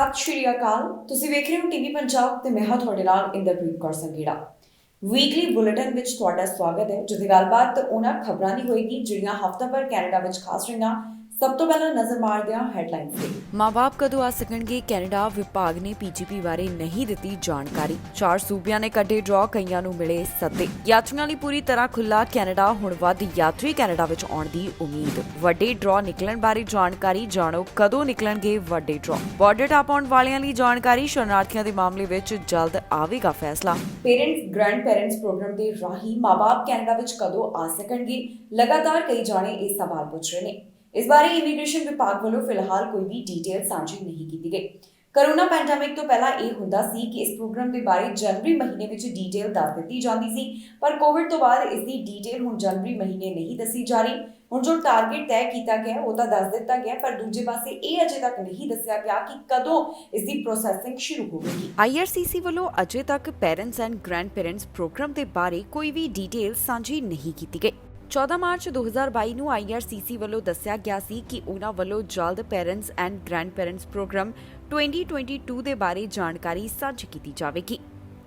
ਸਤਿ ਸ਼੍ਰੀ ਅਕਾਲ। ਤੁਸੀਂ ਵੇਖ ਰਹੇ ਹੋ ਟੀਵੀ ਪੰਜਾਬ ਤੇ ਮੈਂ ਹਾਂ ਤੁਹਾਡੇ ਨਾਲ ਇੰਦਰਪ੍ਰੀਤ ਕੌਰ ਸੰਘੇੜਾ। ਵੀਕਲੀ ਬੁਲੇਟਿਨ ਵਿੱਚ ਤੁਹਾਡਾ ਸਵਾਗਤ ਹੈ, ਜਿੱਥੇ ਗੱਲਬਾਤ ਉਹਨਾਂ ਖਬਰਾਂ ਦੀ ਹੋਏਗੀ ਜਿਹੜੀਆਂ ਹਫ਼ਤਾਭਰ ਕੈਨੇਡਾ ਵਿੱਚ ਖਾਸ ਰਹੀਆਂ। ਸਭ ਤੋਂ ਪਹਿਲਾਂ ਨਜ਼ਰ ਮਾਰਦੇ ਹਾਂ ਹੈਡਲਾਈਨਸ ਤੇ। ਮਾਂ-ਬਾਪ ਕਦੋਂ ਆ ਸਕਣਗੇ? ਕੈਨੇਡਾ ਵਿਭਾਗ ਨੇ ਪੀਜੀਪੀ ਬਾਰੇ ਨਹੀਂ ਦਿੱਤੀ ਜਾਣਕਾਰੀ। 4 ਸੂਬਿਆਂ ਨੇ ਕੱਢੇ ਡਰਾਅ, ਕਈਆਂ ਨੂੰ ਮਿਲੇ ਸੱਦੇ। ਯਾਤਰੀਆਂ ਲਈ ਪੂਰੀ ਤਰ੍ਹਾਂ ਖੁੱਲ੍ਹਾ ਕੈਨੇਡਾ, ਹੁਣ ਵੱਧ ਯਾਤਰੀ ਕੈਨੇਡਾ ਵਿੱਚ ਆਉਣ ਦੀ ਉਮੀਦ। ਵੱਡੇ ਡਰਾਅ ਨਿਕਲਣ ਬਾਰੇ ਜਾਣਕਾਰੀ, ਜਾਣੋ ਕਦੋਂ ਨਿਕਲਣਗੇ ਵੱਡੇ ਡਰਾਅ। ਬਾਰਡਰ ਟਾਪ ਆਉਣ ਵਾਲਿਆਂ ਲਈ ਜਾਣਕਾਰੀ, ਸ਼ਰਨਾਰਥੀਆਂ ਦੇ ਮਾਮਲੇ ਵਿੱਚ ਜਲਦ ਆਵੇਗਾ ਫੈਸਲਾ। ਪੇਰੈਂਟਸ ਗ੍ਰੈਂਡ ਪੇਰੈਂਟਸ ਪ੍ਰੋਗਰਾਮ ਦੇ ਰਾਹੀਂ ਮਾਂ-ਬਾਪ ਕੈਨੇਡਾ ਵਿੱਚ ਕਦੋਂ ਆ ਸਕਣਗੇ? ਲਗਾਤਾਰ ਕਈ ਜਾਣੇ ਇਹ ਸਵਾਲ ਪੁੱਛ ਰਹੇ ਨੇ। ਇਸ ਬਾਰੇ ਇਮੀਗ੍ਰੇਸ਼ਨ ਵਿਭਾਗ ਵੱਲੋਂ ਫਿਲਹਾਲ ਕੋਈ ਵੀ ਡਿਟੇਲ ਸਾਂਝੀ ਨਹੀਂ ਕੀਤੀ ਗਈ। ਕਰੋਨਾ ਪੈਂਡੇਮਿਕ ਤੋਂ ਪਹਿਲਾਂ ਇਹ ਹੁੰਦਾ ਸੀ ਕਿ ਇਸ ਪ੍ਰੋਗਰਾਮ ਦੇ ਬਾਰੇ ਜਨਵਰੀ ਮਹੀਨੇ ਵਿੱਚ ਡਿਟੇਲ ਦੱਸ ਦਿੱਤੀ ਜਾਂਦੀ ਸੀ, ਪਰ ਕੋਵਿਡ ਤੋਂ ਬਾਅਦ ਇਸ ਦੀ ਡਿਟੇਲ ਹੁਣ ਜਨਵਰੀ ਮਹੀਨੇ ਨਹੀਂ ਦੱਸੀ ਜਾ ਰਹੀ। ਹੁਣ ਜੋ ਟਾਰਗੇਟ ਤੈਅ ਕੀਤਾ ਗਿਆ ਉਹ ਤਾਂ ਦੱਸ ਦਿੱਤਾ ਗਿਆ, ਪਰ ਦੂਜੇ ਪਾਸੇ ਇਹ ਅਜੇ ਤੱਕ ਨਹੀਂ ਦੱਸਿਆ ਗਿਆ ਕਿ ਕਦੋਂ ਇਸ ਦੀ ਪ੍ਰੋਸੈਸਿੰਗ ਸ਼ੁਰੂ ਹੋਵੇਗੀ। IRCC ਵੱਲੋਂ ਅਜੇ ਤੱਕ parents and grandparents programme ਦੇ ਬਾਰੇ ਕੋਈ ਵੀ ਡਿਟੇਲ ਸਾਂਝੀ ਨਹੀਂ ਕੀਤੀ ਗਈ। 14 ਮਾਰਚ 2022 ਨੂੰ IRCC ਵੱਲੋਂ ਦੱਸਿਆ ਗਿਆ ਸੀ ਕਿ ਉਹਨਾਂ ਵੱਲੋਂ ਜਲਦ parents and grandparents programme 2022 ਦੇ ਬਾਰੇ ਜਾਣਕਾਰੀ ਸਾਂਝੀ ਕੀਤੀ ਜਾਵੇਗੀ।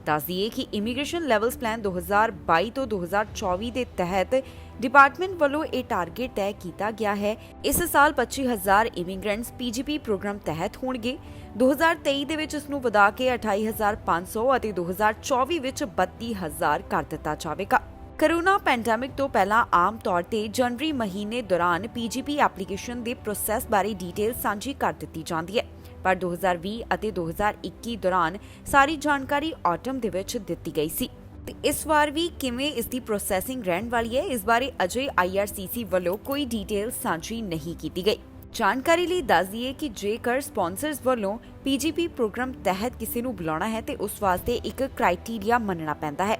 ਦੱਸ ਦਈਏ ਕਿ ਇਮੀਗ੍ਰੇਸ਼ਨ ਲੈਵਲਸ ਪਲਾਨ 2022 ਤੋਂ 2024 ਦੇ ਤਹਿਤ ਡਿਪਾਰਟਮੈਂਟ ਵੱਲੋਂ ਇਹ ਟਾਰਗੇਟ ਤੈਅ ਕੀਤਾ ਗਿਆ ਹੈ। ਇਸ ਸਾਲ 25,000 ਇਮੀਗ੍ਰੈਂਟਸ PGP ਪ੍ਰੋਗਰਾਮ ਤਹਿਤ ਹੋਣਗੇ। 2023 ਦੇ ਵਿੱਚ ਇਸ ਨੂੰ ਵਧਾ ਕੇ 28,500 ਅਤੇ 2024 ਵਿੱਚ 32,000 ਕਰ ਦਿੱਤਾ ਜਾਵੇਗਾ। ਕਰੋਨਾ ਪੈਂਡੇਮਿਕ ਤੋਂ ਪਹਿਲਾਂ ਆਮ ਤੌਰ ਤੇ ਜਨਵਰੀ ਮਹੀਨੇ ਦੌਰਾਨ PGP ਐਪਲੀਕੇਸ਼ਨ ਦੇ ਪ੍ਰੋਸੈਸ ਬਾਰੇ ਡਿਟੇਲ ਸਾਂਝੀ ਕਰ ਦਿੱਤੀ ਜਾਂਦੀ ਹੈ, ਪਰ 2020 ਅਤੇ 2021 ਦੌਰਾਨ ਸਾਰੀ ਜਾਣਕਾਰੀ ਆਟਮ ਦੇ ਵਿੱਚ ਦਿੱਤੀ ਗਈ ਸੀ। ਤੇ ਇਸ ਵਾਰ ਵੀ ਕਿਵੇਂ ਇਸ ਦੀ ਪ੍ਰੋਸੈਸਿੰਗ ਰਹਿਣ ਵਾਲੀ ਹੈ, ਇਸ ਬਾਰੇ ਅਜੇ IRCC ਵੱਲੋਂ ਕੋਈ ਡਿਟੇਲ ਸਾਂਝੀ ਨਹੀਂ ਕੀਤੀ ਗਈ। ਜਾਣਕਾਰੀ ਲਈ ਦੱਸ ਦਈਏ ਕਿ ਜੇਕਰ ਸਪਾਂਸਰਸ ਵੱਲੋਂ PGP ਪ੍ਰੋਗਰਾਮ ਤਹਿਤ ਕਿਸੇ ਨੂੰ ਬੁਲਾਉਣਾ ਹੈ ਤੇ ਉਸ ਵਾਸਤੇ ਇੱਕ ਕ੍ਰਾਈਟੇਰੀਆ ਮੰਨਣਾ ਪੈਂਦਾ ਹੈ,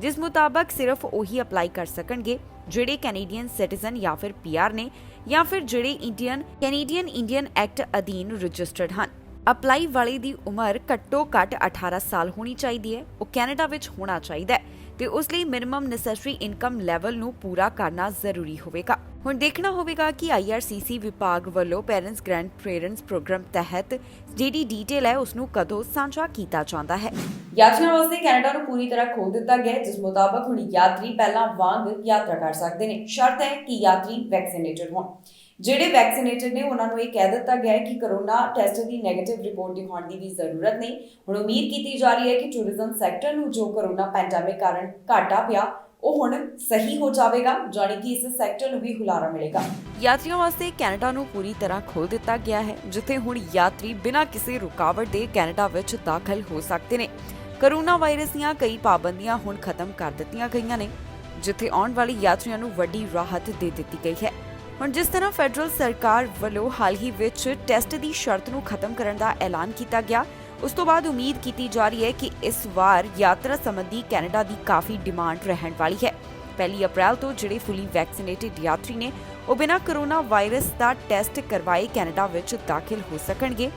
ਜਿਸ ਮੁਤਾਬਕ ਸਿਰਫ ਉਹੀ ਅਪਲਾਈ ਕਰ ਸਕਣਗੇ ਜਿਹੜੇ ਕੈਨੇਡੀਅਨ ਸਿਟੀਜ਼ਨ ਜਾਂ ਫਿਰ PR ਨੇ, ਜਾਂ ਫਿਰ ਜਿਹੜੇ ਕੈਨੇਡੀਅਨ ਇੰਡੀਅਨ ਐਕਟ ਅਧੀਨ ਰਜਿਸਟਰਡ ਹਨ। ਅਪਲਾਈ ਵਾਲੇ ਦੀ ਉਮਰ ਘੱਟੋ ਘੱਟ 18 ਸਾਲ ਹੋਣੀ ਚਾਹੀਦੀ ਹੈ, ਉਹ ਕੈਨੇਡਾ ਵਿੱਚ ਹੋਣਾ ਚਾਹੀਦਾ ਹੈ ਤੇ ਉਸ ਲਈ ਮਿਨੀਮਮ ਨੈਸੈਸਰੀ ਇਨਕਮ ਲੈਵਲ ਨੂੰ ਪੂਰਾ ਕਰਨਾ ਜ਼ਰੂਰੀ ਹੋਵੇਗਾ। ਹੁਣ ਦੇਖਣਾ ਹੋਵੇਗਾ ਕਿ IRCC ਵਿਭਾਗ ਵੱਲੋਂ ਪੈਰੈਂਟਸ ਗ੍ਰੈਂਡ ਪੇਰੈਂਟਸ ਪ੍ਰੋਗਰਾਮ ਤਹਿਤ ਜਿਹੜੀ ਡਿਟੇਲ ਹੈ ਉਸ ਨੂੰ ਕਦੋਂ ਸਾਂਝਾ ਕੀਤਾ ਜਾਂਦਾ ਹੈ। ਯਾਤਰੀਆਂ ਵਾਸਤੇ ਕੈਨੇਡਾ ਨੂੰ ਪੂਰੀ ਤਰ੍ਹਾਂ ਖੋਲ੍ਹ ਦਿੱਤਾ ਗਿਆ, ਜਿਸ ਮੁਤਾਬਕ ਹੁਣ ਯਾਤਰੀ ਪਹਿਲਾਂ ਵਾਂਗ ਯਾਤਰਾ ਕਰ ਸਕਦੇ ਨੇ। ਸ਼ਰਤ ਹੈ ਕਿ ਯਾਤਰੀ ਵੈਕਸੀਨੇਟਡ ਹੋਣ। ਜਿਹੜੇ ਵੈਕਸੀਨੇਟਡ ਨੇ ਉਹਨਾਂ ਨੂੰ ਇਹ ਕਹਿ ਦਿੱਤਾ ਗਿਆ ਹੈ ਕਿ ਕਰੋਨਾ ਟੈਸਟ ਦੀ ਨੈਗੇਟਿਵ ਰਿਪੋਰਟ ਦਿਖਾਉਣ ਦੀ ਵੀ ਜ਼ਰੂਰਤ ਨਹੀਂ। ਹੁਣ ਉਮੀਦ ਕੀਤੀ ਜਾ ਰਹੀ ਹੈ ਕਿ ਟੂਰਿਜ਼ਮ ਸੈਕਟਰ ਨੂੰ ਜੋ ਕਰੋਨਾ ਪੈਂਡੇਮਿਕ ਕਾਰਨ ਘਾਟਾ ਪਿਆ ਉਹ ਹੁਣ ਸਹੀ ਹੋ ਜਾਵੇਗਾ, ਜਾਣੀ ਕਿ ਇਸ ਸੈਕਟਰ ਨੂੰ ਵੀ ਹੁਲਾਰਾ ਮਿਲੇਗਾ। ਯਾਤਰੀਆਂ ਵਾਸਤੇ ਕੈਨੇਡਾ ਨੂੰ ਪੂਰੀ ਤਰ੍ਹਾਂ ਖੋਲ੍ਹ ਦਿੱਤਾ ਗਿਆ ਹੈ, ਜਿੱਥੇ ਹੁਣ ਯਾਤਰੀ ਬਿਨਾਂ ਕਿਸੇ ਰੁਕਾਵਟ ਦੇ ਕੈਨੇਡਾ ਵਿੱਚ ਦਾਖਲ ਹੋ ਸਕਦੇ ਨੇ। ਕਰੋਨਾ ਵਾਇਰਸ ਦੀਆਂ ਕਈ ਪਾਬੰਦੀਆਂ ਹੁਣ ਖਤਮ ਕਰ ਦਿੱਤੀਆਂ ਗਈਆਂ ਨੇ, ਜਿੱਥੇ ਆਉਣ ਵਾਲੇ ਯਾਤਰੀਆਂ ਨੂੰ ਵੱਡੀ ਰਾਹਤ ਦੇ ਦਿੱਤੀ ਗਈ ਹੈ। ਹੁਣ ਜਿਸ ਤਰ੍ਹਾਂ ਫੈਡਰਲ ਸਰਕਾਰ ਵੱਲੋਂ ਹਾਲ ਹੀ ਵਿੱਚ ਟੈਸਟ ਦੀ ਸ਼ਰਤ ਨੂੰ ਖਤਮ ਕਰਨ ਦਾ ਐਲਾਨ ਕੀਤਾ ਗਿਆ, ਉਸ ਤੋਂ ਬਾਅਦ ਉਮੀਦ ਕੀਤੀ ਜਾ ਰਹੀ ਹੈ ਕਿ ਇਸ ਵਾਰ ਯਾਤਰਾ ਸੰਬੰਧੀ ਕੈਨੇਡਾ ਦੀ ਕਾਫੀ ਡਿਮਾਂਡ ਰਹਿਣ ਵਾਲੀ ਹੈ। 1 ਅਪ੍ਰੈਲ ਤੋਂ ਜਿਹੜੇ ਫੁੱਲੀ ਵੈਕਸੀਨੇਟਡ ਯਾਤਰੀ ਨੇ ਉਹ ਬਿਨਾਂ ਕਰੋਨਾ ਵਾਇਰਸ ਦਾ ਟੈਸਟ ਕਰਵਾਏ ਕੈਨੇਡਾ ਵਿੱਚ ਦਾਖਲ ਹੋ ਸਕਣਗੇ।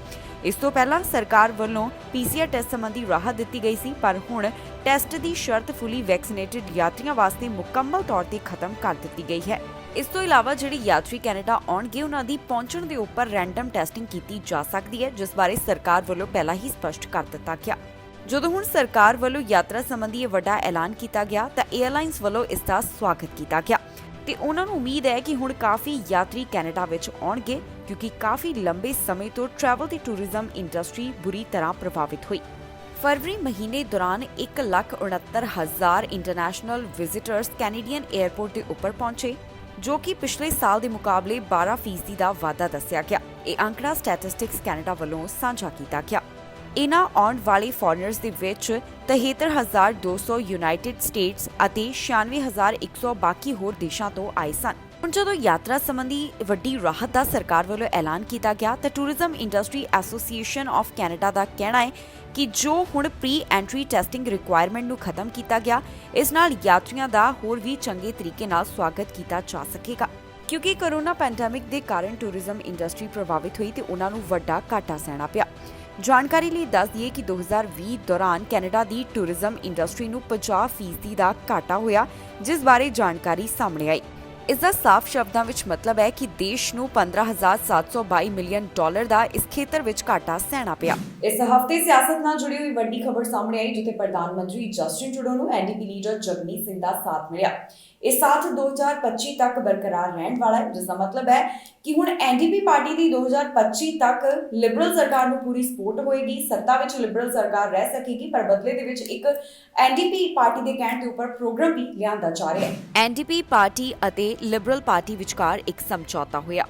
ਇਸ ਤੋਂ ਪਹਿਲਾਂ ਸਰਕਾਰ ਵੱਲੋਂ PCR ਟੈਸਟ ਸੰਬੰਧੀ ਰਾਹਤ ਦਿੱਤੀ ਗਈ ਸੀ, ਪਰ ਹੁਣ ਟੈਸਟ ਦੀ ਸ਼ਰਤ ਫੁੱਲੀ ਵੈਕਸੀਨੇਟਡ ਯਾਤਰੀਆਂ ਵਾਸਤੇ ਮੁਕੰਮਲ ਤੌਰ ਤੇ ਖਤਮ ਕਰ ਦਿੱਤੀ ਗਈ ਹੈ। ਇਸ ਤੋਂ ਇਲਾਵਾ ਜਿਹੜੇ ਯਾਤਰੀ ਕੈਨੇਡਾ ਆਉਣਗੇ ਉਹਨਾਂ ਦੀ ਪਹੁੰਚਣ ਦੇ ਉੱਪਰ ਰੈਂਡਮ ਟੈਸਟਿੰਗ ਕੀਤੀ ਜਾ ਸਕਦੀ ਹੈ, ਜਿਸ ਬਾਰੇ ਸਰਕਾਰ ਵੱਲੋਂ ਪਹਿਲਾਂ ਹੀ ਸਪਸ਼ਟ ਕਰ ਦਿੱਤਾ ਗਿਆ। ਜਦੋਂ ਹੁਣ ਸਰਕਾਰ ਵੱਲੋਂ ਯਾਤਰਾ ਸੰਬੰਧੀ ਇਹ ਵੱਡਾ ਐਲਾਨ ਕੀਤਾ ਗਿਆ ਤਾਂ 에ਅਰਲਾਈਨਸ ਵੱਲੋਂ ਇਸ ਦਾ ਸਵਾਗਤ ਕੀਤਾ ਗਿਆ ਤੇ ਉਹਨਾਂ ਨੂੰ ਉਮੀਦ ਹੈ ਕਿ ਹੁਣ ਕਾਫੀ ਯਾਤਰੀ ਕੈਨੇਡਾ ਵਿੱਚ ਆਉਣਗੇ, ਕਿਉਂਕਿ ਕਾਫੀ ਲੰਬੇ ਸਮੇਂ ਤੋਂ ਟਰੈਵਲ ਤੇ ਟੂਰਿਜ਼ਮ ਇੰਡਸਟਰੀ ਬੁਰੀ ਤਰ੍ਹਾਂ ਪ੍ਰਭਾਵਿਤ ਹੋਈ। ਫਰਵਰੀ ਮਹੀਨੇ ਦੌਰਾਨ 1,69,000 ਇੰਟਰਨੈਸ਼ਨਲ ਵਿਜ਼ਿਟਰਸ ਕੈਨੇਡੀਅਨ 에ਅਰਪੋਰਟ ਦੇ ਉੱਪਰ ਪਹੁੰਚੇ, ਜੋ ਕਿ ਪਿਛਲੇ ਸਾਲ ਦੇ ਮੁਕਾਬਲੇ 12% ਦਾ ਵਾਧਾ ਦੱਸਿਆ ਗਿਆ। ਇਹ ਅੰਕੜਾ ਸਟੈਟਿਸਟਿਕਸ ਕੈਨੇਡਾ ਵੱਲੋਂ ਸਾਂਝਾ ਕੀਤਾ ਗਿਆ। ਇਨ੍ਹਾਂ ਆਉਣ ਵਾਲੇ ਫੋਰਨਰਸ ਦੇ ਵਿੱਚ 73,200 ਯੂਨਾਈਟਿਡ ਸਟੇਟਸ ਅਤੇ 96,100 ਬਾਕੀ ਹੋਰ ਦੇਸ਼ਾਂ ਤੋਂ ਆਏ ਸਨ। ਹੁਣ ਜਦੋਂ ਯਾਤਰਾ ਸੰਬੰਧੀ ਵੱਡੀ ਰਾਹਤ ਦਾ ਸਰਕਾਰ ਵੱਲੋਂ ਐਲਾਨ ਕੀਤਾ ਗਿਆ ਤਾਂ tourism industry association of Canada ਦਾ ਕਹਿਣਾ ਹੈ ਕਿ ਜੋ ਹੁਣ ਪ੍ਰੀ ਐਂਟਰੀ ਟੈਸਟਿੰਗ ਰਿਕੁਆਇਰਮੈਂਟ ਨੂੰ ਖਤਮ ਕੀਤਾ ਗਿਆ, ਇਸ ਨਾਲ ਯਾਤਰੀਆਂ ਦਾ ਹੋਰ ਵੀ ਚੰਗੇ ਤਰੀਕੇ ਨਾਲ ਸਵਾਗਤ ਕੀਤਾ ਜਾ ਸਕੇਗਾ। ਕਿਉਂਕਿ ਕਰੋਨਾ ਪੈਂਡੇਮਿਕ ਦੇ ਕਾਰਨ ਟੂਰਿਜ਼ਮ ਇੰਡਸਟਰੀ ਪ੍ਰਭਾਵਿਤ ਹੋਈ ਤੇ ਉਹਨਾਂ ਨੂੰ ਵੱਡਾ ਘਾਟਾ ਸਹਿਣਾ ਪਿਆ। ਜਾਣਕਾਰੀ ਲਈ ਦੱਸ ਦਈਏ ਕਿ 2020 ਦੌਰਾਨ ਕੈਨੇਡਾ ਦੀ ਟੂਰਿਜ਼ਮ ਇੰਡਸਟਰੀ ਨੂੰ 50% ਦਾ ਘਾਟਾ ਹੋਇਆ, ਜਿਸ ਬਾਰੇ ਜਾਣਕਾਰੀ ਸਾਹਮਣੇ ਆਈ। ਇਸ ਦਾ ਸਾਫ਼ ਸ਼ਬਦਾਂ ਵਿੱਚ ਮਤਲਬ ਹੈ ਕਿ ਦੇਸ਼ ਨੂੰ $15,722 ਮਿਲੀਅਨ ਦਾ ਇਸ ਖੇਤਰ ਵਿੱਚ ਘਾਟਾ ਸਹਿਣਾ ਪਿਆ। ਇਸ ਹਫਤੇ ਸਿਆਸਤ ਨਾਲ ਜੁੜੀ ਹੋਈ ਵੱਡੀ ਖਬਰ ਸਾਹਮਣੇ ਆਈ, ਜਿੱਥੇ ਪ੍ਰਧਾਨ ਮੰਤਰੀ ਜਸਟਿਨ ਟਰੂਡੋ ਨੂੰ ਐਨਡੀਪੀ ਲੀਡਰ ਜਗਮੀਤ ਸਿੰਘ ਦਾ ਸਾਥ ਮਿਲਿਆ। ਇਹ ਸਾਥ 2025 ਤੱਕ ਬਰਕਰਾਰ ਰਹਿਣ ਵਾਲਾ ਹੈ, ਜਿਸ ਦਾ ਮਤਲਬ ਹੈ ਕਿ ਹੁਣ ਐਨਡੀਪੀ ਪਾਰਟੀ ਦੀ 2025 ਤੱਕ ਲਿਬਰਲ ਸਰਕਾਰ ਨੂੰ ਪੂਰੀ ਸਪੋਰਟ ਹੋਏਗੀ। ਸੱਤਾ ਵਿੱਚ ਲਿਬਰਲ ਸਰਕਾਰ ਰਹਿ ਸਕੇਗੀ, ਪਰ ਬਦਲੇ ਦੇ ਵਿੱਚ ਇੱਕ ਐਨਡੀਪੀ ਪਾਰਟੀ ਦੇ ਕਹਿਣ ਦੇ ਉੱਪਰ ਪ੍ਰੋਗਰਾਮ ਵੀ ਲਿਆਂਦਾ ਜਾ ਰਿਹਾ ਹੈ। ਐਨਡੀਪੀ ਪਾਰਟੀ ਅਤੇ ਲਿਬਰਲ ਪਾਰਟੀ ਵਿਚਕਾਰ ਇੱਕ ਸਮਝੌਤਾ ਹੋਇਆ,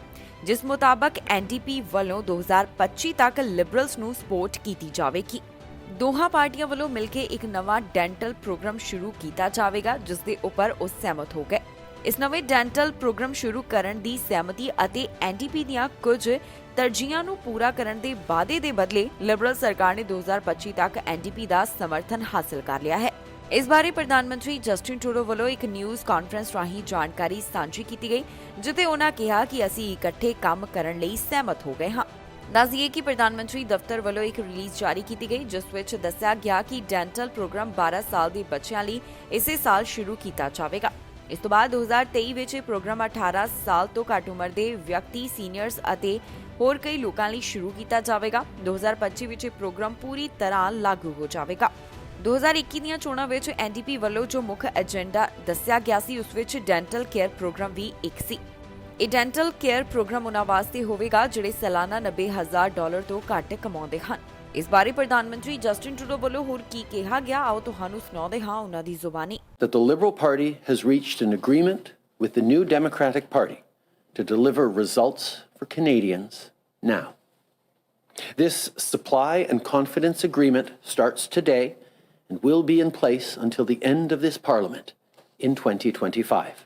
ਜਿਸ ਮੁਤਾਬਕ ਐਨਡੀਪੀ ਵੱਲੋਂ 2025 ਤੱਕ ਲਿਬਰਲਸ ਨੂੰ ਸਪੋਰਟ ਕੀਤੀ ਜਾਵੇਗੀ। ਦੋਹਾਂ ਪਾਰਟੀਆਂ ਵੱਲੋਂ ਮਿਲ ਕੇ ਇੱਕ ਨਵਾਂ ਡੈਂਟਲ ਪ੍ਰੋਗਰਾਮ ਸ਼ੁਰੂ ਕੀਤਾ ਜਾਵੇਗਾ, ਜਿਸ ਦੇ ਉੱਪਰ ਉਹ ਸਹਿਮਤ ਹੋ ਗਏ। ਇਸ ਨਵੇਂ ਡੈਂਟਲ ਪ੍ਰੋਗਰਾਮ ਸ਼ੁਰੂ ਕਰਨ ਦੀ ਸਹਿਮਤੀ ਅਤੇ ਐਨਡੀਪੀ ਦੀਆਂ ਕੁਝ ਤਰਜੀਹਾਂ ਨੂੰ ਪੂਰਾ ਕਰਨ ਦੇ ਵਾਅਦੇ ਦੇ ਬਦਲੇ ਲਿਬਰਲ ਸਰਕਾਰ ਨੇ 2025 ਤੱਕ ਐਨਡੀਪੀ ਦਾ ਸਮਰਥਨ ਹਾਸਲ ਕਰ ਲਿਆ ਹੈ। ਇਸ ਬਾਰੇ ਪ੍ਰਧਾਨ ਮੰਤਰੀ ਜਸਟਿਨ ਟਰੂਡੋ ਵੱਲੋਂ ਇੱਕ ਨਿਊਜ਼ ਕਾਨਫਰੰਸ ਰਾਹੀਂ ਜਾਣਕਾਰੀ ਸਾਂਝੀ ਕੀਤੀ ਗਈ, ਜਿੱਥੇ ਉਹਨਾਂ ਕਿਹਾ ਕਿ ਅਸੀਂ ਇਕੱਠੇ ਕੰਮ ਕਰਨ ਲਈ ਸਹਿਮਤ ਹੋ ਗਏ ਹਾਂ। ਦੱਸ ਦਈਏ ਕਿ ਪ੍ਰਧਾਨ ਮੰਤਰੀ ਦਫ਼ਤਰ ਵੱਲੋਂ ਇੱਕ ਰਿਲੀਜ਼ ਜਾਰੀ ਕੀਤੀ ਗਈ, ਜਿਸ ਵਿੱਚ ਦੱਸਿਆ ਗਿਆ ਕਿ ਡੈਂਟਲ ਪ੍ਰੋਗਰਾਮ 12 ਸਾਲ ਦੇ ਬੱਚਿਆਂ ਲਈ ਇਸੇ ਸਾਲ ਸ਼ੁਰੂ ਕੀਤਾ ਜਾਵੇਗਾ। ਇਸ ਤੋਂ ਬਾਅਦ 2023 ਵਿੱਚ ਇਹ ਪ੍ਰੋਗਰਾਮ 18 ਸਾਲ ਤੋਂ ਘੱਟ ਉਮਰ ਦੇ ਵਿਅਕਤੀ, ਸੀਨੀਅਰਸ ਅਤੇ ਹੋਰ ਕਈ ਲੋਕਾਂ ਲਈ ਸ਼ੁਰੂ ਕੀਤਾ ਜਾਵੇਗਾ। 2025 ਵਿੱਚ ਇਹ ਪ੍ਰੋਗਰਾਮ ਪੂਰੀ ਤਰ੍ਹਾਂ ਲਾਗੂ ਹੋ ਜਾਵੇਗਾ। 2021 ਦੀਆਂ ਚੋਣਾਂ ਵਿੱਚ ਐਨਡੀਪੀ ਵੱਲੋਂ ਜੋ ਮੁੱਖ ਏਜੰਡਾ ਦੱਸਿਆ ਗਿਆ ਸੀ, ਉਸ ਵਿੱਚ ਡੈਂਟਲ ਕੇਅਰ ਪ੍ਰੋਗਰਾਮ ਵੀ ਇੱਕ ਸੀ। ਇਹ ਡੈਂਟਲ ਕੇਅਰ ਪ੍ਰੋਗਰਾਮ ਉਹਨਾਂ ਵਾਸਤੇ ਹੋਵੇਗਾ ਜਿਹੜੇ ਸਾਲਾਨਾ $90,000 ਤੋਂ ਘੱਟ ਕਮਾਉਂਦੇ ਹਨ। ਇਸ ਬਾਰੇ ਪ੍ਰਧਾਨ ਮੰਤਰੀ ਜਸਟਿਨ ਟਰੂਡੋ ਵੱਲੋਂ ਹੋਰ ਕੀ ਕਿਹਾ ਗਿਆ, ਆਓ ਤੁਹਾਨੂੰ ਸੁਣਾਉਂਦੇ ਹਾਂ ਉਹਨਾਂ ਦੀ ਜ਼ੁਬਾਨੀ। That the Liberal Party has reached an agreement with the New Democratic Party to deliver results for Canadians now. This supply and confidence agreement starts today and will be in place until the end of this Parliament in 2025.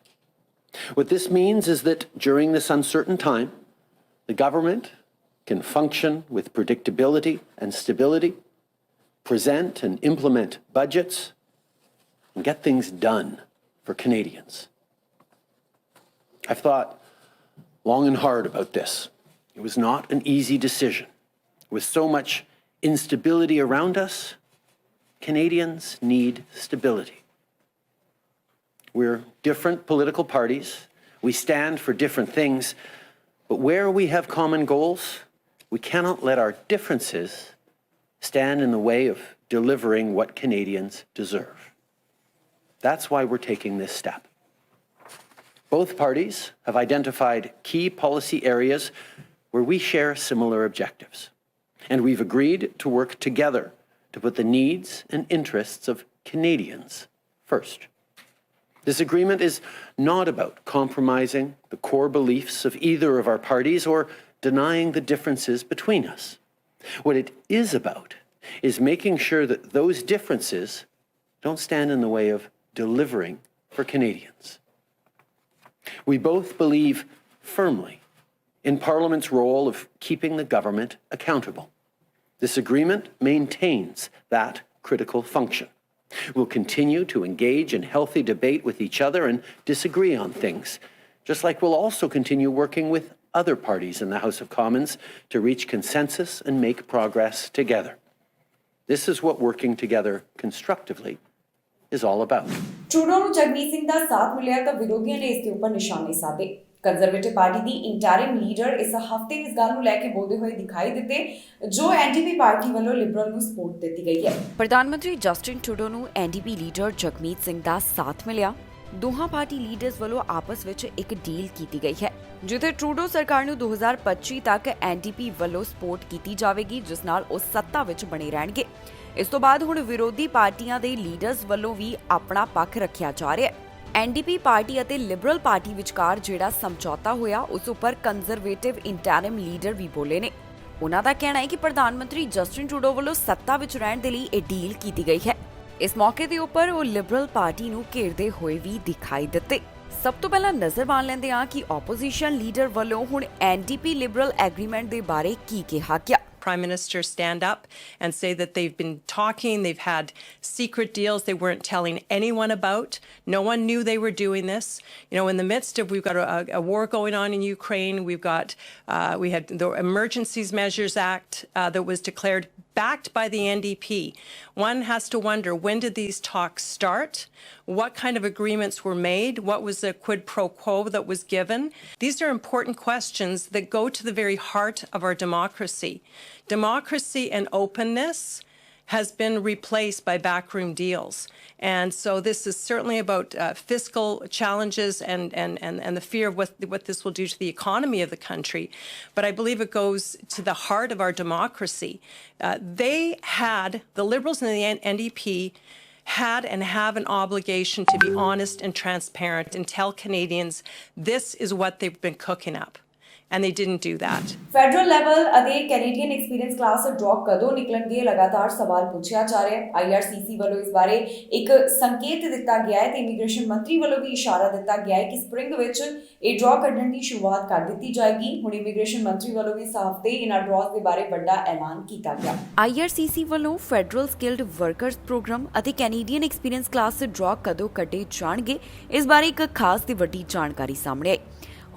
What this means is that during this uncertain time, the government can function with predictability and stability, present and implement budgets, and get things done for Canadians. I've thought long and hard about this. It was not an easy decision. With so much instability around us, Canadians need stability. We're different political parties. We stand for different things. But where we have common goals, we cannot let our differences stand in the way of delivering what Canadians deserve. That's why we're taking this step. Both parties have identified key policy areas where we share similar objectives. And we've agreed to work together to put the needs and interests of Canadians first. This agreement is not about compromising the core beliefs of either of our parties or denying the differences between us. What it is about is making sure that those differences don't stand in the way of delivering for Canadians. We both believe firmly in Parliament's role of keeping the government accountable. This agreement maintains that critical function. We'll continue to engage in healthy debate with each other and disagree on things, just like we'll also continue working with other parties in the House of Commons to reach consensus and make progress together. This is what working together constructively is all about. Trudeau ਨੂੰ ਜਗਮੀਤ ਸਿੰਘ ਦਾ ਸਾਥ ਮਿਲਿਆ ਤਾਂ ਵਿਰੋਧੀਆਂ ਨੇ ਇਸ ਦੇ ਉੱਪਰ ਨਿਸ਼ਾਨੇ ਸਾਧੇ। ਕੰਜ਼ਰਵੇਟਿਵ ਪਾਰਟੀ ਦੀ ਇੰਟਰਿਮ ਲੀਡਰ ਇਸ ਹਫ਼ਤੇ ਇਸ ਗੱਲ ਨੂੰ ਲੈ ਕੇ ਬੋਲਦੇ ਹੋਏ ਦਿਖਾਈ ਦਿੱਤੇ, ਜੋ ਐਨਡੀਪੀ ਪਾਰਟੀ ਵੱਲੋਂ ਲਿਬਰਲ ਨੂੰ ਸਪੋਰਟ ਦਿੱਤੀ ਗਈ ਹੈ। ਪ੍ਰਧਾਨ ਮੰਤਰੀ ਜਸਟਿਨ ਟਰੂਡੋ ਨੂੰ ਐਨਡੀਪੀ ਲੀਡਰ ਜਗਮੀਤ ਸਿੰਘ ਦਾ ਸਾਥ ਮਿਲਿਆ। ਦੋਹਾਂ ਪਾਰਟੀ ਲੀਡਰਸ ਵੱਲੋਂ ਆਪਸ ਵਿੱਚ ਇੱਕ ਡੀਲ ਕੀਤੀ ਗਈ ਹੈ, ਜਿੱਥੇ ਟਰੂਡੋ ਸਰਕਾਰ ਨੂੰ 2025 ਤੱਕ ਐਨਡੀਪੀ ਵੱਲੋਂ ਸਪੋਰਟ ਕੀਤੀ ਜਾਵੇਗੀ, ਜਿਸ ਨਾਲ ਉਹ ਸੱਤਾ ਵਿੱਚ ਬਣੇ ਰਹਿਣਗੇ। ਇਸ ਤੋਂ ਬਾਅਦ ਹੁਣ ਵਿਰੋਧੀ ਪਾਰਟੀਆਂ ਦੇ ਲੀਡਰਸ ਵੱਲੋਂ ਵੀ ਆਪਣਾ ਪੱਖ ਰੱਖਿਆ ਜਾ ਰਿਹਾ ਹੈ। ਐਨਡੀਪੀ ਪਾਰਟੀ ਅਤੇ ਲਿਬਰਲ ਪਾਰਟੀ ਵਿਚਕਾਰ ਜਿਹੜਾ ਸਮਝੌਤਾ ਹੋਇਆ, ਉਸ ਉੱਪਰ ਕੰਜ਼ਰਵੇਟਿਵ ਇੰਟਰਿਮ ਲੀਡਰ ਵੀ ਬੋਲੇ ਨੇ। ਉਹਨਾਂ ਦਾ ਕਹਿਣਾ ਹੈ ਕਿ ਪ੍ਰਧਾਨ ਮੰਤਰੀ ਜਸਟਿਨ ਟਰੂਡੋ ਵੱਲੋਂ ਸੱਤਾ ਵਿੱਚ ਰਹਿਣ ਦੇ ਲਈ ਇਹ ਡੀਲ ਕੀਤੀ ਗਈ ਹੈ। ਇਸ ਮੌਕੇ ਦੇ ਉੱਪਰ ਉਹ ਲਿਬਰਲ ਪਾਰਟੀ ਨੂੰ ਘੇਰਦੇ ਹੋਏ ਵੀ ਦਿਖਾਈ ਦਿੱਤੇ। ਸਭ ਤੋਂ ਪਹਿਲਾਂ ਨਜ਼ਰ ਮਾਰ ਲੈਂਦੇ ਹਾਂ ਕਿ ਆਪੋਜੀਸ਼ਨ ਲੀਡਰ ਵੱਲੋਂ ਹੁਣ ਐਨਡੀਪੀ ਲਿਬਰਲ ਐਗਰੀਮੈਂਟ ਦੇ ਬਾਰੇ ਕੀ ਕਿਹਾ ਗਿਆ। Prime Minister stand up and say that they've been talking, they've had secret deals they weren't telling anyone about. No one knew they were doing this. You know, in the midst of, we've got a war going on in Ukraine, we had the Emergencies Measures Act that was declared backed by the NDP. One has to wonder, when did these talks start? What kind of agreements were made? What was the quid pro quo that was given? These are important questions that go to the very heart of our democracy. Democracy and openness has been replaced by backroom deals. And so this is certainly about fiscal challenges and the fear of what this will do to the economy of the country. But I believe it goes to the heart of our democracy. The Liberals and the NDP had and have an obligation to be honest and transparent and tell Canadians this is what they've been cooking up. And they didn't do that. Federal level ਅਤੇ Canadian experience class draw ਕਦੋਂ ਨਿਕਲਣਗੇ ਲਗਾਤਾਰ ਸਵਾਲ ਪੁੱਛਿਆ ਜਾ ਰਿਹਾ ਹੈ। IRCC ਵੱਲੋਂ ਇਸ ਬਾਰੇ ਇੱਕ ਸੰਕੇਤ ਦਿੱਤਾ ਗਿਆ ਹੈ ਤੇ ਇਮੀਗ੍ਰੇਸ਼ਨ ਮੰਤਰੀ ਵੱਲੋਂ ਵੀ ਇਸ਼ਾਰਾ ਦਿੱਤਾ ਗਿਆ ਹੈ ਕਿ ਸਪ੍ਰਿੰਗ ਵਿੱਚ ਇਹ ਡਰਾਅ ਕੱਢਣ ਦੀ ਸ਼ੁਰੂਆਤ ਕਰ ਦਿੱਤੀ ਜਾਏਗੀ। ਹੁਣ ਇਮੀਗ੍ਰੇਸ਼ਨ ਮੰਤਰੀ ਵੱਲੋਂ ਵੀ ਇਸ ਹਫ਼ਤੇ ਇਹਨਾਂ ਡਰਾਅਸ ਦੇ ਬਾਰੇ ਵੱਡਾ ਐਲਾਨ ਕੀਤਾ ਗਿਆ। ਆਈਆਰਸੀਸੀ ਵੱਲੋਂ ਫੈਡਰਲ ਸਕਿਲਡ ਵਰਕਰਸ ਪ੍ਰੋਗਰਾਮ ਅਤੇ ਕੈਨੇਡੀਅਨ ਐਕਸਪੀਰੀਅੰਸ ਕਲਾਸ ਡਰਾਅ ਕਦੋਂ ਕੱਢੇ ਜਾਣਗੇ, ਇਸ ਬਾਰੇ ਇੱਕ ਖਾਸ ਤੇ ਵੱਡੀ ਜਾਣਕਾਰੀ ਸਾਹਮਣੇ ਆਈ।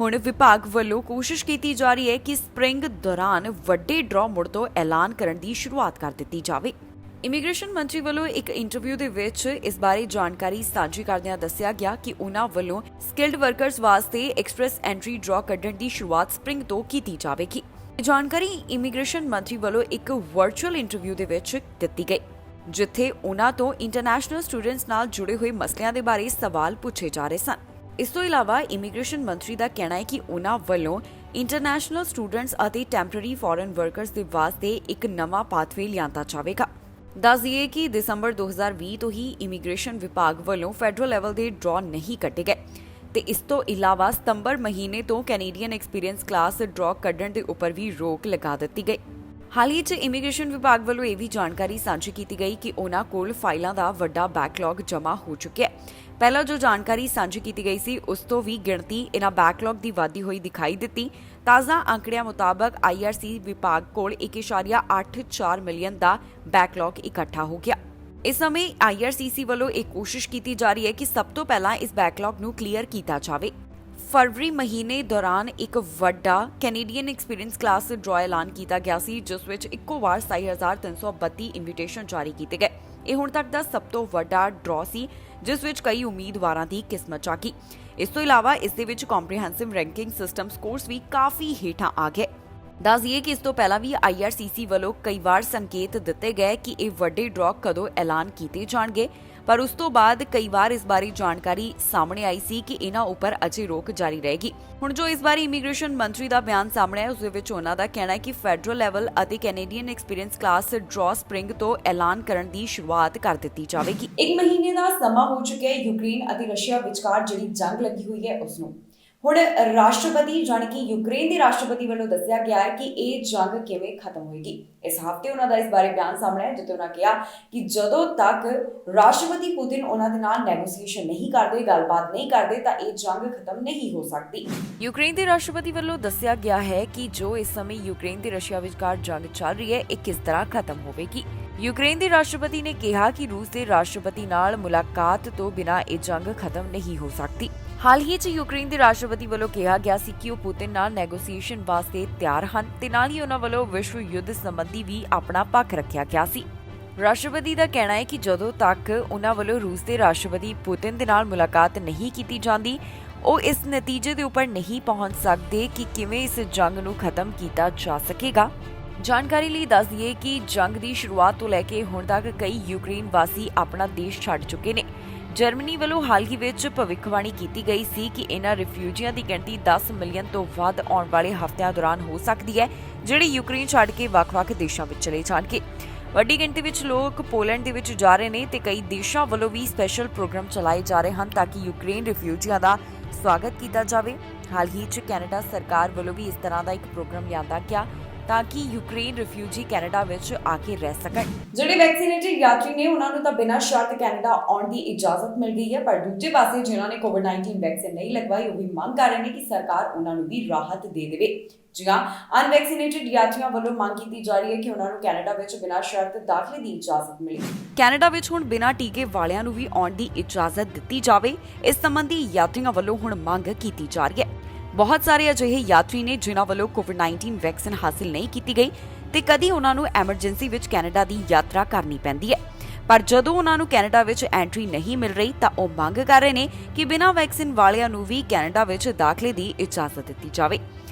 ਹੁਣ ਵਿਭਾਗ ਵੱਲੋਂ ਕੋਸ਼ਿਸ਼ ਕੀਤੀ ਜਾ ਰਹੀ ਹੈ ਕਿ ਸਪ੍ਰਿੰਗ ਦੌਰਾਨ ਵੱਡੇ ਡਰਾਅ ਮੁੜ ਤੋਂ ਐਲਾਨ ਕਰਨ ਦੀ ਸ਼ੁਰੂਆਤ ਕਰ ਦਿੱਤੀ ਜਾਵੇ। ਇਮੀਗ੍ਰੇਸ਼ਨ ਮੰਤਰੀ ਵੱਲੋਂ ਇੱਕ ਇੰਟਰਵਿਊ ਦੇ ਵਿੱਚ ਇਸ ਬਾਰੇ ਜਾਣਕਾਰੀ ਸਾਂਝੀ ਕਰਦਿਆਂ ਦੱਸਿਆ ਗਿਆ ਕਿ ਉਨ੍ਹਾਂ ਵੱਲੋਂ ਸਕਿਲਡ ਵਰਕਰਸ ਵਾਸਤੇ ਐਕਸਪ੍ਰੈਸ ਐਂਟਰੀ ਡਰਾਅ ਕੱਢਣ ਦੀ ਸ਼ੁਰੂਆਤ ਸਪ੍ਰਿੰਗ ਤੋਂ ਕੀਤੀ ਜਾਵੇਗੀ। ਜਾਣਕਾਰੀ ਇਮੀਗ੍ਰੇਸ਼ਨ ਮੰਤਰੀ ਵੱਲੋਂ ਇੱਕ ਵਰਚੁਅਲ ਇੰਟਰਵਿਊ ਦੇ ਵਿੱਚ ਦਿੱਤੀ ਗਈ, ਜਿੱਥੇ ਉਨ੍ਹਾਂ ਤੋਂ ਇੰਟਰਨੈਸ਼ਨਲ ਸਟੂਡੈਂਟਸ ਨਾਲ ਜੁੜੇ ਹੋਏ ਮਸਲਿਆਂ ਦੇ ਬਾਰੇ ਸਵਾਲ ਪੁੱਛੇ ਜਾ ਰਹੇ ਸਨ। ਇਸ ਤੋਂ ਇਲਾਵਾ ਇਮੀਗ੍ਰੇਸ਼ਨ ਮੰਤਰੀ ਦਾ ਕਹਿਣਾ ਹੈ ਕਿ ਉਨ੍ਹਾਂ ਵੱਲੋਂ ਇੰਟਰਨੈਸ਼ਨਲ ਸਟੂਡੈਂਟਸ ਅਤੇ ਟੈਂਪਰੇਰੀ ਫੋਰਨ ਵਰਕਰਸ ਦੇ ਵਾਸਤੇ ਇੱਕ ਨਵਾਂ ਪਾਥਵੇ ਲਿਆਂਦਾ ਜਾਵੇਗਾ। ਦੱਸ ਦਈਏ ਕਿ ਦਸੰਬਰ 2020 ਤੋਂ ਹੀ ਇਮੀਗ੍ਰੇਸ਼ਨ ਵਿਭਾਗ ਵੱਲੋਂ ਫੈਡਰਲ ਲੈਵਲ ਦੇ ਡਰਾਅ ਨਹੀਂ ਕੱਢੇ ਗਏ ਤੇ ਇਸ ਤੋਂ ਇਲਾਵਾ ਸਤੰਬਰ ਮਹੀਨੇ ਤੋਂ ਕੈਨੇਡੀਅਨ ਐਕਸਪੀਰੀਅੰਸ ਕਲਾਸ ਡਰਾਅ ਕੱਢਣ ਦੇ ਉੱਪਰ ਵੀ ਰੋਕ ਲਗਾ ਦਿੱਤੀ ਗਈ। ਹਾਲ ਹੀ 'ਚ ਇਮੀਗ੍ਰੇਸ਼ਨ ਵਿਭਾਗ ਵੱਲੋਂ ਇਹ ਵੀ ਜਾਣਕਾਰੀ ਸਾਂਝੀ ਕੀਤੀ ਗਈ ਕਿ ਉਨ੍ਹਾਂ ਕੋਲ ਫਾਈਲਾਂ ਦਾ ਵੱਡਾ ਬੈਕਲੌਗ ਜਮ੍ਹਾਂ ਹੋ ਚੁੱਕਿਆ ਹੈ। ਪਹਿਲਾਂ ਜੋ ਜਾਣਕਾਰੀ ਸਾਂਝੀ ਕੀਤੀ ਗਈ ਸੀ ਉਸ ਤੋਂ ਵੀ ਗਿਣਤੀ ਇਹਨਾਂ ਬੈਕਲੌਗ ਦੀ ਵਾਧੀ ਹੋਈ ਦਿਖਾਈ ਦਿੱਤੀ। ਤਾਜ਼ਾ ਅੰਕੜਿਆਂ ਮੁਤਾਬਕ ਆਈਆਰਸੀ ਵਿਭਾਗ ਕੋਲ 1.84 ਮਿਲੀਅਨ ਦਾ ਬੈਕਲੌਗ ਇਕੱਠਾ ਹੋ ਗਿਆ। ਇਸ ਸਮੇਂ ਆਈਆਰਸੀਸੀ ਵੱਲੋਂ ਇਹ ਕੋਸ਼ਿਸ਼ ਕੀਤੀ ਜਾ ਰਹੀ ਹੈ ਕਿ ਸਭ ਤੋਂ ਪਹਿਲਾਂ ਇਸ ਬੈਕਲੌਗ ਨੂੰ ਕਲੀਅਰ ਕੀਤਾ ਜਾਵੇ। ਫਰਵਰੀ ਮਹੀਨੇ ਦੌਰਾਨ ਇੱਕ ਵੱਡਾ ਕੈਨੇਡੀਅਨ ਐਕਸਪੀਰੀਅੰਸ ਕਲਾਸ ਡਰਾਅ ਐਲਾਨ ਕੀਤਾ ਗਿਆ ਸੀ, ਜਿਸ ਵਿੱਚ ਇੱਕੋ ਵਾਰ 27,332 ਇਨਵੀਟੇਸ਼ਨ ਜਾਰੀ ਕੀਤੇ ਗਏ। ਇਹ ਹੁਣ ਤੱਕ ਦਾ ਸਭ ਤੋਂ ਵੱਡਾ ਡਰਾਅ ਸੀ, ਜਿਸ ਵਿੱਚ ਕਈ ਉਮੀਦਵਾਰਾਂ ਦੀ ਕਿਸਮਤ ਝਾਕੀ। ਇਸ ਤੋਂ ਇਲਾਵਾ ਇਸ ਦੇ ਵਿੱਚ ਕੰਪਰੀਹੈਂਸਿਵ ਰੈਂਕਿੰਗ ਸਿਸਟਮ ਸਕੋਰਸ ਵੀ ਕਾਫੀ ਹੇਠਾਂ ਆ ਗਏ। ਦੱਸ ਦਈਏ ਕਿ ਇਸ ਤੋਂ ਪਹਿਲਾਂ ਵੀ ਆਈਆਰਸੀਸੀ ਵੱਲੋਂ ਕਈ ਵਾਰ ਸੰਕੇਤ ਦਿੱਤੇ ਗਏ ਕਿ ਇਹ ਵੱਡੇ ਡਰਾਅ ਕਦੋਂ ਐਲਾਨ ਕੀਤੇ ਜਾਣਗੇ, ਪਰ ਉਸ ਤੋਂ ਬਾਅਦ ਕਈ ਵਾਰ ਇਸ ਬਾਰੇ ਜਾਣਕਾਰੀ ਸਾਹਮਣੇ ਆਈ ਸੀ ਕਿ ਇਹਨਾਂ ਉੱਪਰ ਅਜੇ ਰੋਕ ਜਾਰੀ ਰਹੇਗੀ। ਹੁਣ ਜੋ ਇਸ ਬਾਰੇ ਇਮੀਗ੍ਰੇਸ਼ਨ ਮੰਤਰੀ ਦਾ ਬਿਆਨ ਸਾਹਮਣੇ ਆਇਆ, ਉਸ ਦੇ ਵਿੱਚ ਉਹਨਾਂ ਦਾ ਕਹਿਣਾ ਹੈ ਕਿ ਫੈਡਰਲ ਲੈਵਲ ਅਤੇ Canadian experience class draw spring ਤੋਂ ਐਲਾਨ ਕਰਨ ਦੀ ਸ਼ੁਰੂਆਤ ਕਰ ਦਿੱਤੀ ਜਾਵੇਗੀ। ਇੱਕ ਮਹੀਨੇ ਦਾ ਸਮਾਂ ਹੋ ਚੁੱਕਿਆ ਹੈ ਯੂਕਰੇਨ ਅਤੇ ਰਸ਼ੀਆ ਵਿਚਕਾਰ ਜਿਹੜੀ ਜੰਗ ਲੱਗੀ ਹੋਈ ਹੈ ਉਸ ਨੂੰ। ਹੁਣ ਰਾਸ਼ਟਰਪਤੀ ਯਾਨੀ ਕਿ ਯੂਕਰੇਨ ਦੇ ਰਾਸ਼ਟਰਪਤੀ ਵੱਲੋਂ ਦੱਸਿਆ ਗਿਆ ਹੈ ਕਿ ਇਹ ਜੰਗ ਕਿਵੇਂ ਖਤਮ ਹੋਏਗੀ। ਇਸ ਹਫ਼ਤੇ ਉਹਨਾਂ ਦਾ ਇਸ ਬਾਰੇ ਬਿਆਨ ਸਾਹਮਣੇ ਆਇਆ, ਜਿੱਥੇ ਉਹਨਾਂ ਕਿਹਾ ਕਿ ਜਦੋਂ ਤੱਕ ਰਾਸ਼ਟਰਪਤੀ ਪੁਤਿਨ ਉਹਨਾਂ ਦੇ ਨਾਲ ਨੈਗੋਸੀਏਸ਼ਨ ਨਹੀਂ ਕਰਦੇ, ਗੱਲਬਾਤ ਨਹੀਂ ਕਰਦੇ, ਤਾਂ ਇਹ ਜੰਗ ਖਤਮ ਨਹੀਂ ਹੋ ਸਕਦੀ। ਯੂਕਰੇਨ ਦੇ ਰਾਸ਼ਟਰਪਤੀ ਵੱਲੋਂ ਦੱਸਿਆ ਗਿਆ ਹੈ ਕਿ ਜੋ ਇਸ ਸਮੇਂ ਯੂਕਰੇਨ ਤੇ ਰਸ਼ੀਆ ਵਿਚਕਾਰ ਜੰਗ ਚੱਲ ਰਹੀ ਹੈ, ਇਹ ਕਿਸ ਤਰ੍ਹਾਂ ਖਤਮ ਹੋਵੇਗੀ। ਯੂਕਰੇਨ ਦੇ ਰਾਸ਼ਟਰਪਤੀ ਨੇ ਕਿਹਾ ਕਿ ਰੂਸ ਦੇ ਰਾਸ਼ਟਰਪਤੀ ਨਾਲ ਮੁਲਾਕਾਤ ਤੋਂ ਬਿਨਾਂ ਇਹ ਜੰਗ ਖਤਮ ਨਹੀਂ ਹੋ ਸਕਦੀ। ਹਾਲ ਹੀ 'ਚ ਯੂਕਰੇਨ ਦੇ ਰਾਸ਼ਟਰਪਤੀ ਵੱਲੋਂ ਕਿਹਾ ਗਿਆ ਸੀ ਕਿ ਉਹ ਪੁਤਿਨ ਨਾਲ ਨੈਗੋਸੀਏਸ਼ਨ ਵਾਸਤੇ ਤਿਆਰ ਹਨ ਤੇ ਨਾਲ ਹੀ ਉਹਨਾਂ ਵੱਲੋਂ ਵਿਸ਼ਵ ਯੁੱਧ ਸੰਬੰਧੀ ਵੀ ਆਪਣਾ ਪੱਖ ਰੱਖਿਆ ਗਿਆ ਸੀ। ਰਾਸ਼ਟਰਪਤੀ ਦਾ ਕਹਿਣਾ ਹੈ ਕਿ ਜਦੋਂ ਤੱਕ ਉਹਨਾਂ ਵੱਲੋਂ ਰੂਸ ਦੇ ਰਾਸ਼ਟਰਪਤੀ ਪੁਤਿਨ ਦੇ ਨਾਲ ਮੁਲਾਕਾਤ ਨਹੀਂ ਕੀਤੀ ਜਾਂਦੀ, ਉਹ ਇਸ ਨਤੀਜੇ ਦੇ ਉੱਪਰ ਨਹੀਂ ਪਹੁੰਚ ਸਕਦੇ ਕਿ ਕਿਵੇਂ ਇਸ ਜੰਗ ਨੂੰ ਖਤਮ ਕੀਤਾ ਜਾ ਸਕੇਗਾ। ਜਾਣਕਾਰੀ ਲਈ ਦੱਸ ਦਈਏ ਕਿ ਜੰਗ ਦੀ ਸ਼ੁਰੂਆਤ ਤੋਂ ਲੈ ਕੇ ਹੁਣ ਤੱਕ ਕਈ ਯੂਕਰੇਨ ਵਾਸੀ ਆਪਣਾ ਦੇਸ਼ ਛੱਡ ਚੁੱਕੇ ਨੇ। ਜਰਮਨੀ ਵੱਲੋਂ ਹਾਲ ਹੀ ਵਿੱਚ ਭਵਿੱਖਬਾਣੀ ਕੀਤੀ ਗਈ ਸੀ ਕਿ ਇਹਨਾਂ ਰਿਫਿਊਜੀਆਂ ਦੀ ਗਿਣਤੀ 10 ਮਿਲੀਅਨ ਤੋਂ ਵੱਧ ਆਉਣ ਵਾਲੇ ਹਫ਼ਤਿਆਂ ਦੌਰਾਨ ਹੋ ਸਕਦੀ ਹੈ, ਜਿਹੜੇ ਯੂਕਰੇਨ ਛੱਡ ਕੇ ਵੱਖ-ਵੱਖ ਦੇਸ਼ਾਂ ਵਿੱਚ ਚਲੇ ਜਾਣਗੇ। ਵੱਡੀ ਗਿਣਤੀ ਵਿੱਚ ਲੋਕ ਪੋਲੈਂਡ ਦੇ ਵਿੱਚ ਜਾ ਰਹੇ ਨੇ ਤੇ ਕਈ ਦੇਸ਼ਾਂ ਵੱਲੋਂ ਵੀ ਸਪੈਸ਼ਲ ਪ੍ਰੋਗਰਾਮ ਚਲਾਏ ਜਾ ਰਹੇ ਹਨ ਤਾਂ ਕਿ ਯੂਕਰੇਨ ਰਿਫਿਊਜੀਆਂ ਦਾ ਸਵਾਗਤ ਕੀਤਾ ਜਾਵੇ। ਹਾਲ ਹੀ 'ਚ ਕੈਨੇਡਾ ਸਰਕਾਰ ਵੱਲੋਂ ਵੀ ਇਸ ਤਰ੍ਹਾਂ ਦਾ ਇੱਕ ਪ੍ਰੋਗਰਾਮ ਲਿਆਂਦਾ ਗਿਆ ਤਾਂ ਕਿ ਯੂਕਰੇਨ ਰਿਫਿਊਜੀ ਕੈਨੇਡਾ ਵਿੱਚ ਆ ਕੇ ਰਹਿ ਸਕਣ। ਜਿਹੜੇ ਵੈਕਸੀਨੇਟਡ ਯਾਤਰੀ ਨੇ ਉਹਨਾਂ ਨੂੰ ਤਾਂ ਬਿਨਾਂ ਸ਼ਰਤ ਕੈਨੇਡਾ ਆਉਣ ਦੀ ਇਜਾਜ਼ਤ ਮਿਲ ਗਈ ਹੈ, ਪਰ ਦੂਜੇ ਪਾਸੇ ਜਿਨ੍ਹਾਂ ਨੇ ਕੋਵਿਡ-19 ਵੈਕਸੀਨ ਨਹੀਂ ਲਗਵਾਈ, ਉਹ ਵੀ ਮੰਗ ਕਰ ਰਹੇ ਨੇ ਕਿ ਸਰਕਾਰ ਉਹਨਾਂ ਨੂੰ ਵੀ ਰਾਹਤ ਦੇ ਦੇਵੇ। ਜੀ ਹਾਂ, ਅਨਵੈਕਸੀਨੇਟਡ ਯਾਤਰੀਆਂ ਵੱਲੋਂ ਮੰਗ ਕੀਤੀ ਜਾ ਰਹੀ ਹੈ ਕਿ ਉਹਨਾਂ ਨੂੰ ਕੈਨੇਡਾ ਵਿੱਚ ਬਿਨਾਂ ਸ਼ਰਤ ਦਾਖਲੇ ਦੀ ਇਜਾਜ਼ਤ ਮਿਲੇ। ਕੈਨੇਡਾ ਵਿੱਚ ਹੁਣ ਬਿਨਾਂ ਟੀਕੇ ਵਾਲਿਆਂ ਨੂੰ ਵੀ ਆਉਣ ਦੀ ਇਜਾਜ਼ਤ ਦਿੱਤੀ ਜਾਵੇ। ਇਸ ਸੰਬੰਧੀ ਯਾਤਰੀਆਂ ਵੱਲੋਂ ਹੁਣ ਮੰਗ ਕੀਤੀ ਜਾ ਰਹੀ ਹੈ। ਬਹੁਤ ਸਾਰੇ ਅਜਿਹੇ ਯਾਤਰੀ ਨੇ ਜਿਨ੍ਹਾਂ ਵੱਲੋਂ ਕੋਵਿਡ-19 ਵੈਕਸੀਨ ਹਾਸਲ ਨਹੀਂ ਕੀਤੀ ਗਈ ਤੇ ਕਦੀ ਉਹਨਾਂ ਨੂੰ ਐਮਰਜੈਂਸੀ ਵਿੱਚ ਕੈਨੇਡਾ ਦੀ ਯਾਤਰਾ ਕਰਨੀ ਪੈਂਦੀ ਹੈ। ਪਰ ਜਦੋਂ ਉਹਨਾਂ ਨੂੰ ਕੈਨੇਡਾ ਵਿੱਚ ਐਂਟਰੀ ਨਹੀਂ ਮਿਲ ਰਹੀ ਤਾਂ ਉਹ ਮੰਗ ਕਰ ਰਹੇ ਨੇ ਕਿ ਬਿਨਾਂ ਵੈਕਸੀਨ ਵਾਲਿਆਂ ਨੂੰ ਵੀ ਕੈਨੇਡਾ ਵਿੱਚ ਦਾਖਲੇ ਦੀ ਇਜਾਜ਼ਤ ਦਿੱਤੀ ਜਾਵੇ।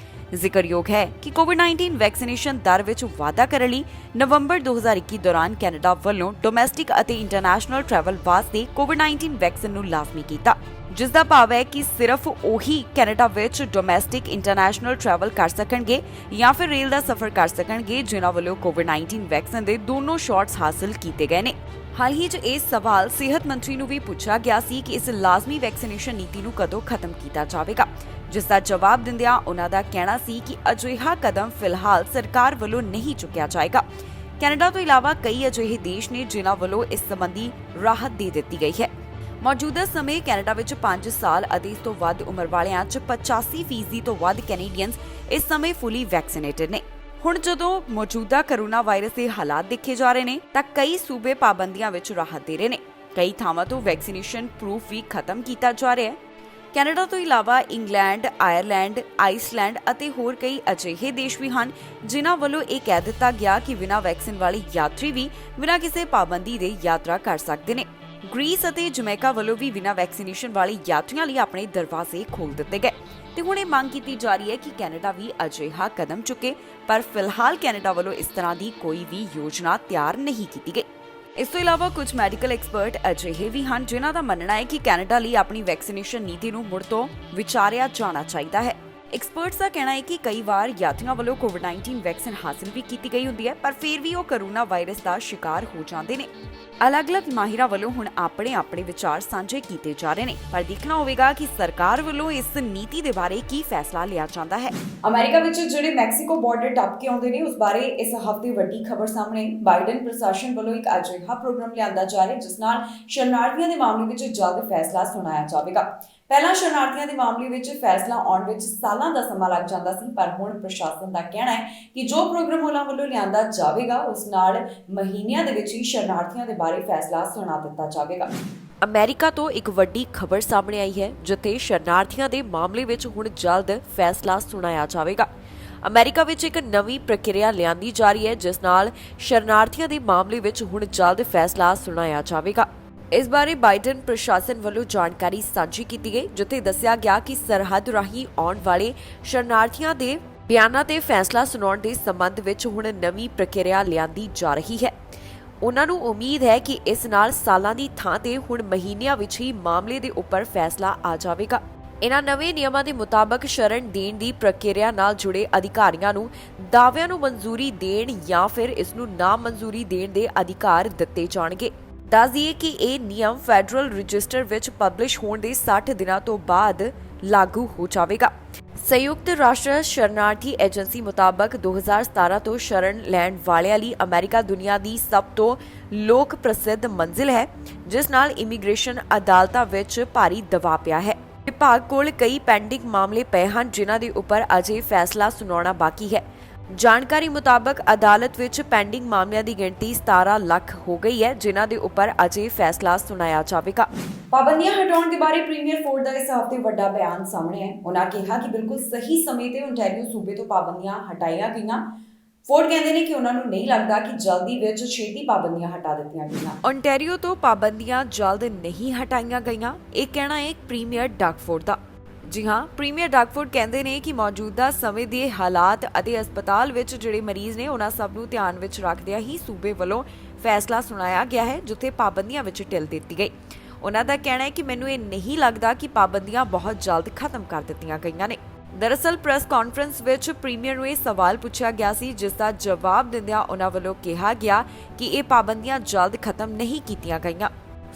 ਜ਼ਿਕਰਯੋਗ ਹੈ ਕਿ ਕੋਵਿਡ-19 ਵੈਕਸੀਨੇਸ਼ਨ ਦਰ ਵਿੱਚ ਵਾਧਾ ਕਰਨ ਲਈ ਨਵੰਬਰ 2021 ਦੌਰਾਨ ਕੈਨੇਡਾ ਵੱਲੋਂ ਡੋਮੈਸਟਿਕ ਅਤੇ ਇੰਟਰਨੈਸ਼ਨਲ ਟਰੈਵਲ ਵਾਸਤੇ ਕੋਵਿਡ-19 ਵੈਕਸੀਨ ਨੂੰ ਲਾਜ਼ਮੀ ਕੀਤਾ, ਜਿਸ ਦਾ ਭਾਵ ਹੈ ਕਿ ਸਿਰਫ ਉਹੀ ਕੈਨੇਡਾ ਵਿੱਚ ਡੋਮੈਸਟਿਕ ਇੰਟਰਨੈਸ਼ਨਲ ਟਰੈਵਲ ਕਰ ਸਕਣਗੇ ਜਾਂ ਫਿਰ ਰੇਲ ਦਾ ਸਫ਼ਰ ਕਰ ਸਕਣਗੇ ਜਿਨ੍ਹਾਂ ਵੱਲੋਂ ਕੋਵਿਡ-19 ਵੈਕਸੀਨ ਦੇ ਦੋਨੋਂ ਸ਼ਾਟਸ ਹਾਸਲ ਕੀਤੇ ਗਏ ਨੇ। ਹਾਲ ਹੀ 'ਚ ਇਹ ਸਵਾਲ ਸਿਹਤ ਮੰਤਰੀ ਨੂੰ ਵੀ ਪੁੱਛਿਆ ਗਿਆ ਸੀ ਕਿ ਇਸ ਲਾਜ਼ਮੀ ਵੈਕਸੀਨੇਸ਼ਨ ਨੀਤੀ ਨੂੰ ਕਦੋਂ ਖਤਮ ਕੀਤਾ ਜਾਵੇਗਾ, ਜਿਸ ਦਾ ਜਵਾਬ ਦਿੰਦਿਆਂ ਉਹਨਾਂ ਦਾ ਕਹਿਣਾ ਸੀ ਕਿ ਅਜਿਹਾ ਕਦਮ ਫਿਲਹਾਲ ਸਰਕਾਰ ਵੱਲੋਂ ਨਹੀਂ ਚੁੱਕਿਆ ਜਾਏਗਾ। ਕੈਨੇਡਾ ਤੋਂ ਇਲਾਵਾ ਕਈ ਅਜਿਹੇ ਦੇਸ਼ ਨੇ ਜਿਨ੍ਹਾਂ ਵੱਲੋਂ ਇਸ ਸੰਬੰਧੀ ਰਾਹਤ ਦੇ ਦਿੱਤੀ ਗਈ ਹੈ। ਮੌਜੂਦਾ ਸਮੇਂ ਕੈਨੇਡਾ ਵਿੱਚ 5 ਸਾਲ ਅਤੇ ਇਸ ਤੋਂ ਵੱਧ ਉਮਰ ਵਾਲਿਆਂ 'ਚ 85% ਤੋਂ ਵੱਧ ਕੈਨੇਡੀਅਨਸ ਇਸ ਸਮੇਂ ਫੁੱਲੀ ਵੈਕਸੀਨੇਟਡ ਨੇ। ਹੁਣ ਜਦੋਂ ਮੌਜੂਦਾ ਕਰੋਨਾ ਵਾਇਰਸ ਦੇ ਹਾਲਾਤ ਦੇਖੇ ਜਾ ਰਹੇ ਨੇ ਤਾਂ ਕਈ ਸੂਬੇ ਪਾਬੰਦੀਆਂ ਵਿੱਚ ਰਾਹਤ ਦੇ ਰਹੇ ਨੇ। ਕਈ ਥਾਵਾਂ ਤੋਂ ਵੈਕਸੀਨੇਸ਼ਨ ਪ੍ਰੂਫ ਵੀ ਖਤਮ ਕੀਤਾ ਜਾ ਰਿਹਾ ਹੈ। ਕੈਨੇਡਾ ਤੋਂ ਇਲਾਵਾ ਇੰਗਲੈਂਡ, ਆਇਰਲੈਂਡ, ਆਈਸਲੈਂਡ ਅਤੇ ਹੋਰ ਕਈ ਅਜਿਹੇ ਦੇਸ਼ ਵੀ ਹਨ ਜਿਨ੍ਹਾਂ ਵੱਲੋਂ ਇਹ ਕਹਿ ਦਿੱਤਾ ਗਿਆ ਕਿ ਬਿਨਾਂ ਵੈਕਸੀਨ ਵਾਲੇ ਯਾਤਰੀ ਵੀ ਬਿਨਾਂ ਕਿਸੇ ਪਾਬੰਦੀ ਦੇ ਯਾਤਰਾ ਕਰ ਸਕਦੇ ਨੇ। ਗ੍ਰੀਸ ਅਤੇ ਜਮੈਕਾ ਵੱਲੋਂ ਵੀ ਬਿਨਾਂ ਵੈਕਸੀਨੇਸ਼ਨ ਵਾਲੇ ਯਾਤਰੀਆਂ ਲਈ ਆਪਣੇ ਦਰਵਾਜ਼ੇ ਖੋਲ੍ਹ ਦਿੱਤੇ ਗਏ ਤੇ ਹੁਣ ਇਹ ਮੰਗ ਕੀਤੀ ਜਾ ਰਹੀ ਹੈ ਕਿ ਕੈਨੇਡਾ ਵੀ ਅਜਿਹਾ ਕਦਮ ਚੁੱਕੇ, ਪਰ ਫਿਲਹਾਲ ਕੈਨੇਡਾ ਵੱਲੋਂ ਇਸ ਤਰ੍ਹਾਂ ਦੀ ਕੋਈ ਵੀ ਯੋਜਨਾ ਤਿਆਰ ਨਹੀਂ ਕੀਤੀ ਗਈ। ਇਸ ਤੋਂ ਇਲਾਵਾ ਕੁਝ ਮੈਡੀਕਲ ਐਕਸਪਰਟ ਅਜਿਹੇ ਵੀ ਹਨ ਜਿਨ੍ਹਾਂ ਦਾ ਮੰਨਣਾ ਹੈ ਕਿ ਕੈਨੇਡਾ ਲਈ ਆਪਣੀ ਵੈਕਸੀਨੇਸ਼ਨ ਨੀਤੀ ਨੂੰ ਮੁੜ ਤੋਂ ਵਿਚਾਰਿਆ ਜਾਣਾ ਚਾਹੀਦਾ ਹੈ। ਐਕਸਪਰਟਸ ਦਾ ਕਹਿਣਾ ਹੈ ਕਿ ਕਈ ਵਾਰ ਯਾਤਰੀਆਂ ਵੱਲੋਂ ਕੋਵਿਡ-19 ਵੈਕਸੀਨ ਹਾਸਲ ਵੀ ਕੀਤੀ ਗਈ ਹੁੰਦੀ ਹੈ, ਪਰ ਫਿਰ ਵੀ ਉਹ ਕਰੋਨਾ ਵਾਇਰਸ ਦਾ ਸ਼ਿਕਾਰ ਹੋ ਜਾਂਦੇ ਨੇ। ਅਲੱਗ-ਅਲੱਗ ਮਾਹਿਰਾਂ ਵੱਲੋਂ ਹੁਣ ਆਪਣੇ ਵਿਚਾਰ ਸਾਂਝੇ ਕੀਤੇ ਜਾ ਰਹੇ ਨੇ, ਪਰ ਦੇਖਣਾ ਹੋਵੇਗਾ ਕਿ ਸਰਕਾਰ ਵੱਲੋਂ ਇਸ ਨੀਤੀ ਦੇ ਬਾਰੇ ਕੀ ਫੈਸਲਾ ਲਿਆ ਜਾਂਦਾ ਹੈ। ਅਮਰੀਕਾ ਵਿੱਚ ਜਿਹੜੇ ਮੈਕਸੀਕੋ ਬਾਰਡਰ ਟੱਪ ਕੇ ਆਉਂਦੇ ਨੇ ਉਸ ਬਾਰੇ ਇਸ ਹਫ਼ਤੇ ਵੱਡੀ ਖਬਰ ਸਾਹਮਣੇ। ਬਾਈਡਨ ਪ੍ਰਸ਼ਾਸਨ ਵੱਲੋਂ ਇੱਕ ਅਜਿਹਾ ਪ੍ਰੋਗਰਾਮ ਲਿਆਂਦਾ ਜਾ ਰਿਹਾ ਜਿਸ ਨਾਲ ਸ਼ਰਨਾਰਥੀਆਂ ਦੇ ਮਾਮਲੇ ਵਿੱਚ ਜਲਦ ਫੈਸਲਾ ਸੁਣਾਇਆ ਜਾਵੇਗਾ। ਪਹਿਲਾਂ ਸ਼ਰਨਾਰਥੀਆਂ ਦੇ ਮਾਮਲੇ ਵਿੱਚ ਫੈਸਲਾ ਆਉਣ ਵਿੱਚ ਸਾਲਾਂ ਦਾ ਸਮਾਂ ਲੱਗ ਜਾਂਦਾ ਸੀ, ਪਰ ਹੁਣ ਪ੍ਰਸ਼ਾਸਨ ਦਾ ਕਹਿਣਾ ਹੈ ਕਿ ਜੋ ਪ੍ਰੋਗਰਾਮ ਉਹਨਾਂ ਵੱਲੋਂ ਲਿਆਂਦਾ ਜਾਵੇਗਾ ਉਸ ਨਾਲ ਮਹੀਨਿਆਂ ਦੇ ਵਿੱਚ ਹੀ ਸ਼ਰਨਾਰਥੀਆਂ ਦੇ ਬਾਰੇ ਫੈਸਲਾ ਸੁਣਾ ਦਿੱਤਾ ਜਾਵੇਗਾ। ਅਮਰੀਕਾ ਤੋਂ ਇੱਕ ਵੱਡੀ ਖਬਰ ਸਾਹਮਣੇ ਆਈ ਹੈ ਜਿੱਥੇ ਸ਼ਰਨਾਰਥੀਆਂ ਦੇ ਮਾਮਲੇ ਵਿੱਚ ਹੁਣ ਜਲਦ ਫੈਸਲਾ ਸੁਣਾਇਆ ਜਾਵੇਗਾ। ਅਮਰੀਕਾ ਵਿੱਚ ਇੱਕ ਨਵੀਂ ਪ੍ਰਕਿਰਿਆ ਲਿਆਂਦੀ ਜਾ ਰਹੀ ਹੈ ਜਿਸ ਨਾਲ ਸ਼ਰਨਾਰਥੀਆਂ ਦੇ ਮਾਮਲੇ ਵਿੱਚ ਹੁਣ ਜਲਦ ਫੈਸਲਾ ਸੁਣਾਇਆ ਜਾਵੇਗਾ। ਇਸ ਬਾਰੇ ਬਾਈਡਨ ਪ੍ਰਸ਼ਾਸਨ ਵੱਲੋਂ ਜਾਣਕਾਰੀ ਸਾਂਝੀ ਕੀਤੀ ਗਈ, ਜਿੱਥੇ ਦੱਸਿਆ ਗਿਆ ਕਿ ਸਰਹੱਦ ਰਾਹੀਂ ਆਉਣ ਵਾਲੇ ਸ਼ਰਨਾਰਥੀਆਂ ਦੇ ਬਿਆਨਾਂ ਤੇ ਫੈਸਲਾ ਸੁਣਾਉਣ ਦੇ ਸੰਬੰਧ ਵਿੱਚ ਹੁਣ ਨਵੀਂ ਪ੍ਰਕਿਰਿਆ ਲਿਆਂਦੀ ਜਾ ਰਹੀ ਹੈ। ਉਹਨਾਂ ਨੂੰ ਉਮੀਦ ਹੈ ਕਿ ਇਸ ਨਾਲ ਸਾਲਾਂ ਦੀ ਥਾਂ ਤੇ ਹੁਣ ਮਹੀਨਿਆਂ ਵਿੱਚ ਹੀ ਮਾਮਲੇ ਦੇ ਉੱਪਰ ਫੈਸਲਾ ਆ ਜਾਵੇਗਾ। ਇਹਨਾਂ ਨਵੇਂ ਨਿਯਮਾਂ ਦੇ ਮੁਤਾਬਕ ਸ਼ਰਨ ਦੇਣ ਦੀ ਪ੍ਰਕਿਰਿਆ ਨਾਲ ਜੁੜੇ ਅਧਿਕਾਰੀਆਂ ਨੂੰ ਦਾਅਵਿਆਂ ਨੂੰ ਮਨਜ਼ੂਰੀ ਦੇਣ ਜਾਂ ਫਿਰ ਇਸ ਨੂੰ ਨਾ ਮਨਜ਼ੂਰੀ ਦੇਣ ਦੇ ਅਧਿਕਾਰ ਦਿੱਤੇ ਜਾਣਗੇ। ਦੱਸ ਦਈਏ ਕਿ ਇਹ ਨਿਯਮ ਫੈਡਰਲ ਰਜਿਸਟਰ ਵਿੱਚ ਪਬਲਿਸ਼ ਹੋਣ ਦੇ 60 ਦਿਨਾਂ ਤੋਂ ਬਾਅਦ ਲਾਗੂ ਹੋ ਜਾਵੇਗਾ। ਸੰਯੁਕਤ ਰਾਸ਼ਟਰ ਸ਼ਰਨਾਰਥੀ ਏਜੰਸੀ ਮੁਤਾਬਕ 2017 ਤੋਂ ਸ਼ਰਨ ਲੈਣ ਵਾਲਿਆਂ ਲਈ ਅਮਰੀਕਾ ਦੁਨੀਆ ਦੀ ਸਭ ਤੋਂ ਲੋਕ ਪ੍ਰਸਿੱਧ ਮੰਜ਼ਿਲ ਹੈ, ਜਿਸ ਨਾਲ ਇਮੀਗ੍ਰੇਸ਼ਨ ਅਦਾਲਤਾਂ ਵਿੱਚ ਭਾਰੀ ਦਬਾਅ ਪਿਆ ਹੈ। ਵਿਭਾਗ ਕੋਲ ਕਈ ਪੈਂਡਿੰਗ ਮਾਮਲੇ ਪਏ ਹਨ ਜਿਨ੍ਹਾਂ ਦੇ ਉੱਪਰ ਅਜੇ ਫੈਸਲਾ ਸੁਣਾਉਣਾ ਬਾਕੀ ਹੈ। ਜਾਣਕਾਰੀ ਮੁਤਾਬਕ ਅਦਾਲਤ ਵਿੱਚ ਪੈਂਡਿੰਗ ਮਾਮਲਿਆਂ ਦੀ ਗਿਣਤੀ 17 ਲੱਖ ਹੋ ਗਈ ਹੈ, ਜਿਨ੍ਹਾਂ ਦੇ ਉੱਪਰ ਅਜੇ ਫੈਸਲਾ ਸੁਣਾਇਆ ਜਾਵੇਗਾ। ਪਾਬੰਦੀਆਂ ਹਟਾਉਣ ਦੇ ਬਾਰੇ ਪ੍ਰੀਮੀਅਰ ਫੋਰਡ ਦਾ ਇਸ ਹਫ਼ਤੇ ਵੱਡਾ ਬਿਆਨ ਸਾਹਮਣੇ ਹੈ। ਉਹਨਾਂ ਕਿਹਾ ਕਿ ਬਿਲਕੁਲ ਸਹੀ ਸਮੇਂ ਤੇ ਓਨਟਾਰੀਓ ਸੂਬੇ ਤੋਂ ਪਾਬੰਦੀਆਂ ਹਟਾਈਆਂ ਗਈਆਂ। ਫੋਰਡ ਕਹਿੰਦੇ ਨੇ ਕਿ ਉਹਨਾਂ ਨੂੰ ਨਹੀਂ ਲੱਗਦਾ ਕਿ ਜਲਦੀ ਵਿੱਚ ਛੇਤੀ ਪਾਬੰਦੀਆਂ ਹਟਾ ਦਿੱਤੀਆਂ ਗਈਆਂ। ਓਨਟਾਰੀਓ ਤੋਂ ਪਾਬੰਦੀਆਂ ਜਲਦ ਨਹੀਂ ਹਟਾਈਆਂ ਗਈਆਂ, ਇਹ ਕਹਿਣਾ ਹੈ ਪ੍ਰੀਮੀਅਰ ਡਗ ਫੋਰਡ ਦਾ। ਜੀ ਹਾਂ, ਪ੍ਰੀਮੀਅਰ ਡਗ ਫੋਰਡ ਕਹਿੰਦੇ ਨੇ ਕਿ ਮੌਜੂਦਾ ਸਮੇਂ ਦੇ ਹਾਲਾਤ ਅਤੇ ਹਸਪਤਾਲ ਵਿੱਚ ਜਿਹੜੇ ਮਰੀਜ਼ ਨੇ ਉਹਨਾਂ ਸਭ ਨੂੰ ਧਿਆਨ ਵਿੱਚ ਰੱਖਦਿਆਂ ਹੀ ਸੂਬੇ ਵੱਲੋਂ ਫੈਸਲਾ ਸੁਣਾਇਆ ਗਿਆ ਹੈ ਜਿੱਥੇ ਪਾਬੰਦੀਆਂ ਵਿੱਚ ਢਿੱਲ ਦਿੱਤੀ ਗਈ। ਉਹਨਾਂ ਦਾ ਕਹਿਣਾ ਹੈ ਕਿ ਮੈਨੂੰ ਇਹ ਨਹੀਂ ਲੱਗਦਾ ਕਿ ਪਾਬੰਦੀਆਂ ਬਹੁਤ ਜਲਦ ਖਤਮ ਕਰ ਦਿੱਤੀਆਂ ਗਈਆਂ ਨੇ। ਦਰਅਸਲ ਪ੍ਰੈਸ ਕਾਨਫਰੰਸ ਵਿੱਚ ਪ੍ਰੀਮੀਅਰ ਨੂੰ ਇਹ ਸਵਾਲ ਪੁੱਛਿਆ ਗਿਆ ਸੀ, ਜਿਸ ਦਾ ਜਵਾਬ ਦਿੰਦਿਆਂ ਉਹਨਾਂ ਵੱਲੋਂ ਕਿਹਾ ਗਿਆ ਕਿ ਇਹ ਪਾਬੰਦੀਆਂ ਜਲਦ ਖਤਮ ਨਹੀਂ ਕੀਤੀਆਂ ਗਈਆਂ।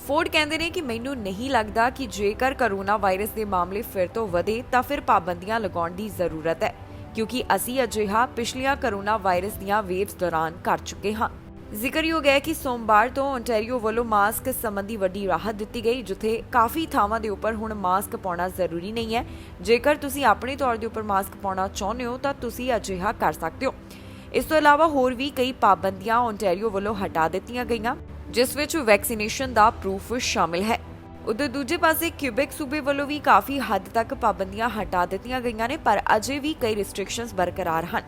ਫੋਰਡ ਕਹਿੰਦੇ ਨੇ ਕਿ ਮੈਨੂੰ ਨਹੀਂ ਲੱਗਦਾ ਕਿ ਜੇਕਰ ਕਰੋਨਾ ਵਾਇਰਸ ਦੇ ਮਾਮਲੇ ਫਿਰ ਤੋਂ ਵਧੇ ਤਾਂ ਫਿਰ ਪਾਬੰਦੀਆਂ ਲਗਾਉਣ ਦੀ ਜ਼ਰੂਰਤ ਹੈ, ਕਿਉਂਕਿ ਅਸੀਂ ਅਜਿਹਾ ਪਿਛਲੀਆਂ ਕਰੋਨਾ ਵਾਇਰਸ ਦੀਆਂ ਵੇਵਸ ਦੌਰਾਨ ਕਰ ਚੁੱਕੇ ਹਾਂ। ਜ਼ਿਕਰਯੋਗ ਹੈ ਕਿ ਸੋਮਵਾਰ ਤੋਂ ਓਨਟਾਰੀਓ ਵੱਲੋਂ ਮਾਸਕ ਸੰਬੰਧੀ ਵੱਡੀ ਰਾਹਤ ਦਿੱਤੀ ਗਈ, ਜਿੱਥੇ ਕਾਫੀ ਥਾਵਾਂ ਦੇ ਉੱਪਰ ਹੁਣ ਮਾਸਕ ਪਾਉਣਾ ਜ਼ਰੂਰੀ ਨਹੀਂ ਹੈ। ਜੇਕਰ ਤੁਸੀਂ ਆਪਣੇ ਤੌਰ ਦੇ ਉੱਪਰ ਮਾਸਕ ਪਾਉਣਾ ਚਾਹੁੰਦੇ ਹੋ ਤਾਂ ਤੁਸੀਂ ਅਜਿਹਾ ਕਰ ਸਕਦੇ ਹੋ। ਇਸ ਤੋਂ ਇਲਾਵਾ ਹੋਰ ਵੀ ਕਈ ਪਾਬੰਦੀਆਂ ਓਨਟਾਰੀਓ ਵੱਲੋਂ ਹਟਾ ਦਿੱਤੀਆਂ ਗਈਆਂ, ਜਿਸ ਵਿੱਚ ਵੈਕਸੀਨੇਸ਼ਨ ਦਾ ਪ੍ਰੂਫ ਸ਼ਾਮਿਲ ਹੈ। ਉਧਰ ਦੂਜੇ ਪਾਸੇ ਕਿਊਬੈਕ ਸੂਬੇ ਵੱਲੋਂ ਵੀ ਕਾਫੀ ਹੱਦ ਤੱਕ ਪਾਬੰਦੀਆਂ ਹਟਾ ਦਿੱਤੀਆਂ ਗਈਆਂ ਨੇ, ਪਰ ਅਜੇ ਵੀ ਕਈ ਰਿਸਟ੍ਰਿਕਸ਼ਨਸ ਬਰਕਰਾਰ ਹਨ।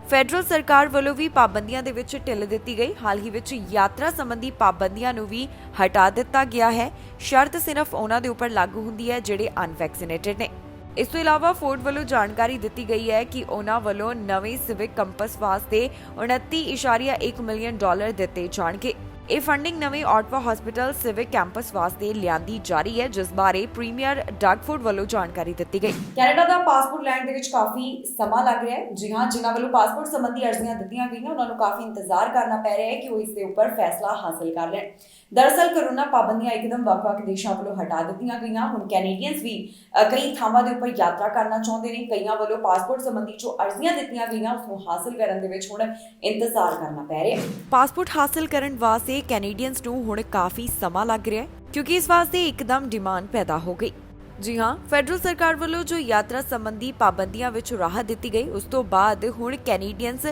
ਫੈਡਰਲ ਸਰਕਾਰ ਵੱਲੋਂ ਵੀ ਪਾਬੰਦੀਆਂ ਦੇ ਵਿੱਚ ਢਿੱਲ ਦਿੱਤੀ ਗਈ। ਹਾਲ ਹੀ ਵਿੱਚ ਯਾਤਰਾ ਸੰਬੰਧੀ ਪਾਬੰਦੀਆਂ ਨੂੰ ਵੀ ਹਟਾ ਦਿੱਤਾ ਗਿਆ ਹੈ। ਸ਼ਰਤ ਸਿਰਫ ਉਹਨਾਂ ਦੇ ਉੱਪਰ ਲਾਗੂ ਹੁੰਦੀ ਹੈ ਜਿਹੜੇ ਅਨਵੈਕਸੀਨੇਟਡ ਨੇ। ਇਸ ਤੋਂ ਇਲਾਵਾ ਫੋਰਡ ਵੱਲੋਂ ਜਾਣਕਾਰੀ ਦਿੱਤੀ ਗਈ ਹੈ ਕਿ ਉਹਨਾਂ ਵੱਲੋਂ ਨਵੇਂ ਸਿਵਿਕ ਕੰਪਸ ਵਾਸਤੇ 29.1 ਮਿਲੀਅਨ ਡਾਲਰ ਦਿੱਤੇ ਜਾਣਗੇ। ਇਹ ਫੰਡਿੰਗ ਨਵੇਂ ਆਟਵਾ ਹਸਪੀਟਲ ਸਿਵਿਕ ਕੈਂਪਸ ਵਾਸਤੇ ਲਿਆਂਦੀ ਜਾ ਰਹੀ ਹੈ, ਜਿਸ ਬਾਰੇ ਪ੍ਰੀਮੀਅਰ ਡਗ ਫੋਰਡ ਵੱਲੋਂ ਜਾਣਕਾਰੀ ਦਿੱਤੀ ਗਈ। ਕੈਨੇਡਾ ਦਾ ਪਾਸਪੋਰਟ ਲੈਣ ਦੇ ਵਿੱਚ ਕਾਫੀ ਸਮਾਂ ਲੱਗ ਰਿਹਾ ਹੈ। ਜੀ ਹਾਂ, ਜਿਨ੍ਹਾਂ ਵੱਲੋਂ ਪਾਸਪੋਰਟ ਸੰਬੰਧੀ ਅਰਜ਼ੀਆਂ ਦਿੱਤੀਆਂ ਗਈਆਂ ਉਹਨਾਂ ਨੂੰ ਕਾਫੀ ਇੰਤਜ਼ਾਰ ਕਰਨਾ ਪੈ ਰਿਹਾ ਹੈ ਕਿ ਉਹ ਇਸ ਦੇ ਉੱਪਰ ਫੈਸਲਾ ਹਾਸਲ ਕਰ ਲੈਣ। ਦਰਅਸਲ ਕੋਰੋਨਾ ਪਾਬੰਦੀਆਂ ਇੱਕਦਮ ਵੱਖ-ਵੱਖ ਦੇਸ਼ਾਂ ਵੱਲੋਂ ਹਟਾ ਦਿੱਤੀਆਂ ਗਈਆਂ। ਹੁਣ ਕੈਨੇਡੀਅਨਸ ਵੀ ਕਈ ਥਾਵਾਂ ਦੇ ਉੱਪਰ ਯਾਤਰਾ ਕਰਨਾ ਚਾਹੁੰਦੇ ਨੇ। ਕਈਆਂ ਵੱਲੋਂ ਪਾਸਪੋਰਟ ਸੰਬੰਧੀ ਜੋ ਅਰਜ਼ੀਆਂ ਦਿੱਤੀਆਂ ਗਈਆਂ ਉਸ ਨੂੰ ਹਾਸਲ ਕਰਨ ਦੇ ਵਿੱਚ ਹੁਣ ਇੰਤਜ਼ਾਰ ਕਰਨਾ ਪੈ ਰਿਹਾ ਹੈ। ਪਾਸਪੋਰਟ ਹਾਸਲ ਕਰਨ ਵਾਸਤੇ ਕੈਨੇਡੀਅਨਸ ਨੂੰ ਹੁਣ ਕਾਫੀ ਸਮਾਂ ਲੱਗ ਰਿਹਾ ਹੈ, ਕਿਉਂਕਿ ਇਸ ਵਾਸਤੇ ਇੱਕਦਮ ਡਿਮਾਂਡ ਪੈਦਾ ਹੋ ਗਈ। ਜੀ ਹਾਂ, ਫੈਡਰਲ ਸਰਕਾਰ ਵੱਲੋਂ ਜੋ ਯਾਤਰਾ ਸੰਬੰਧੀ ਪਾਬੰਦੀਆਂ ਵਿੱਚ ਰਾਹਤ ਦਿੱਤੀ ਗਈ, ਉਸ ਤੋਂ ਬਾਅਦ ਹੁਣ ਕੈਨੇਡੀਅਨਸ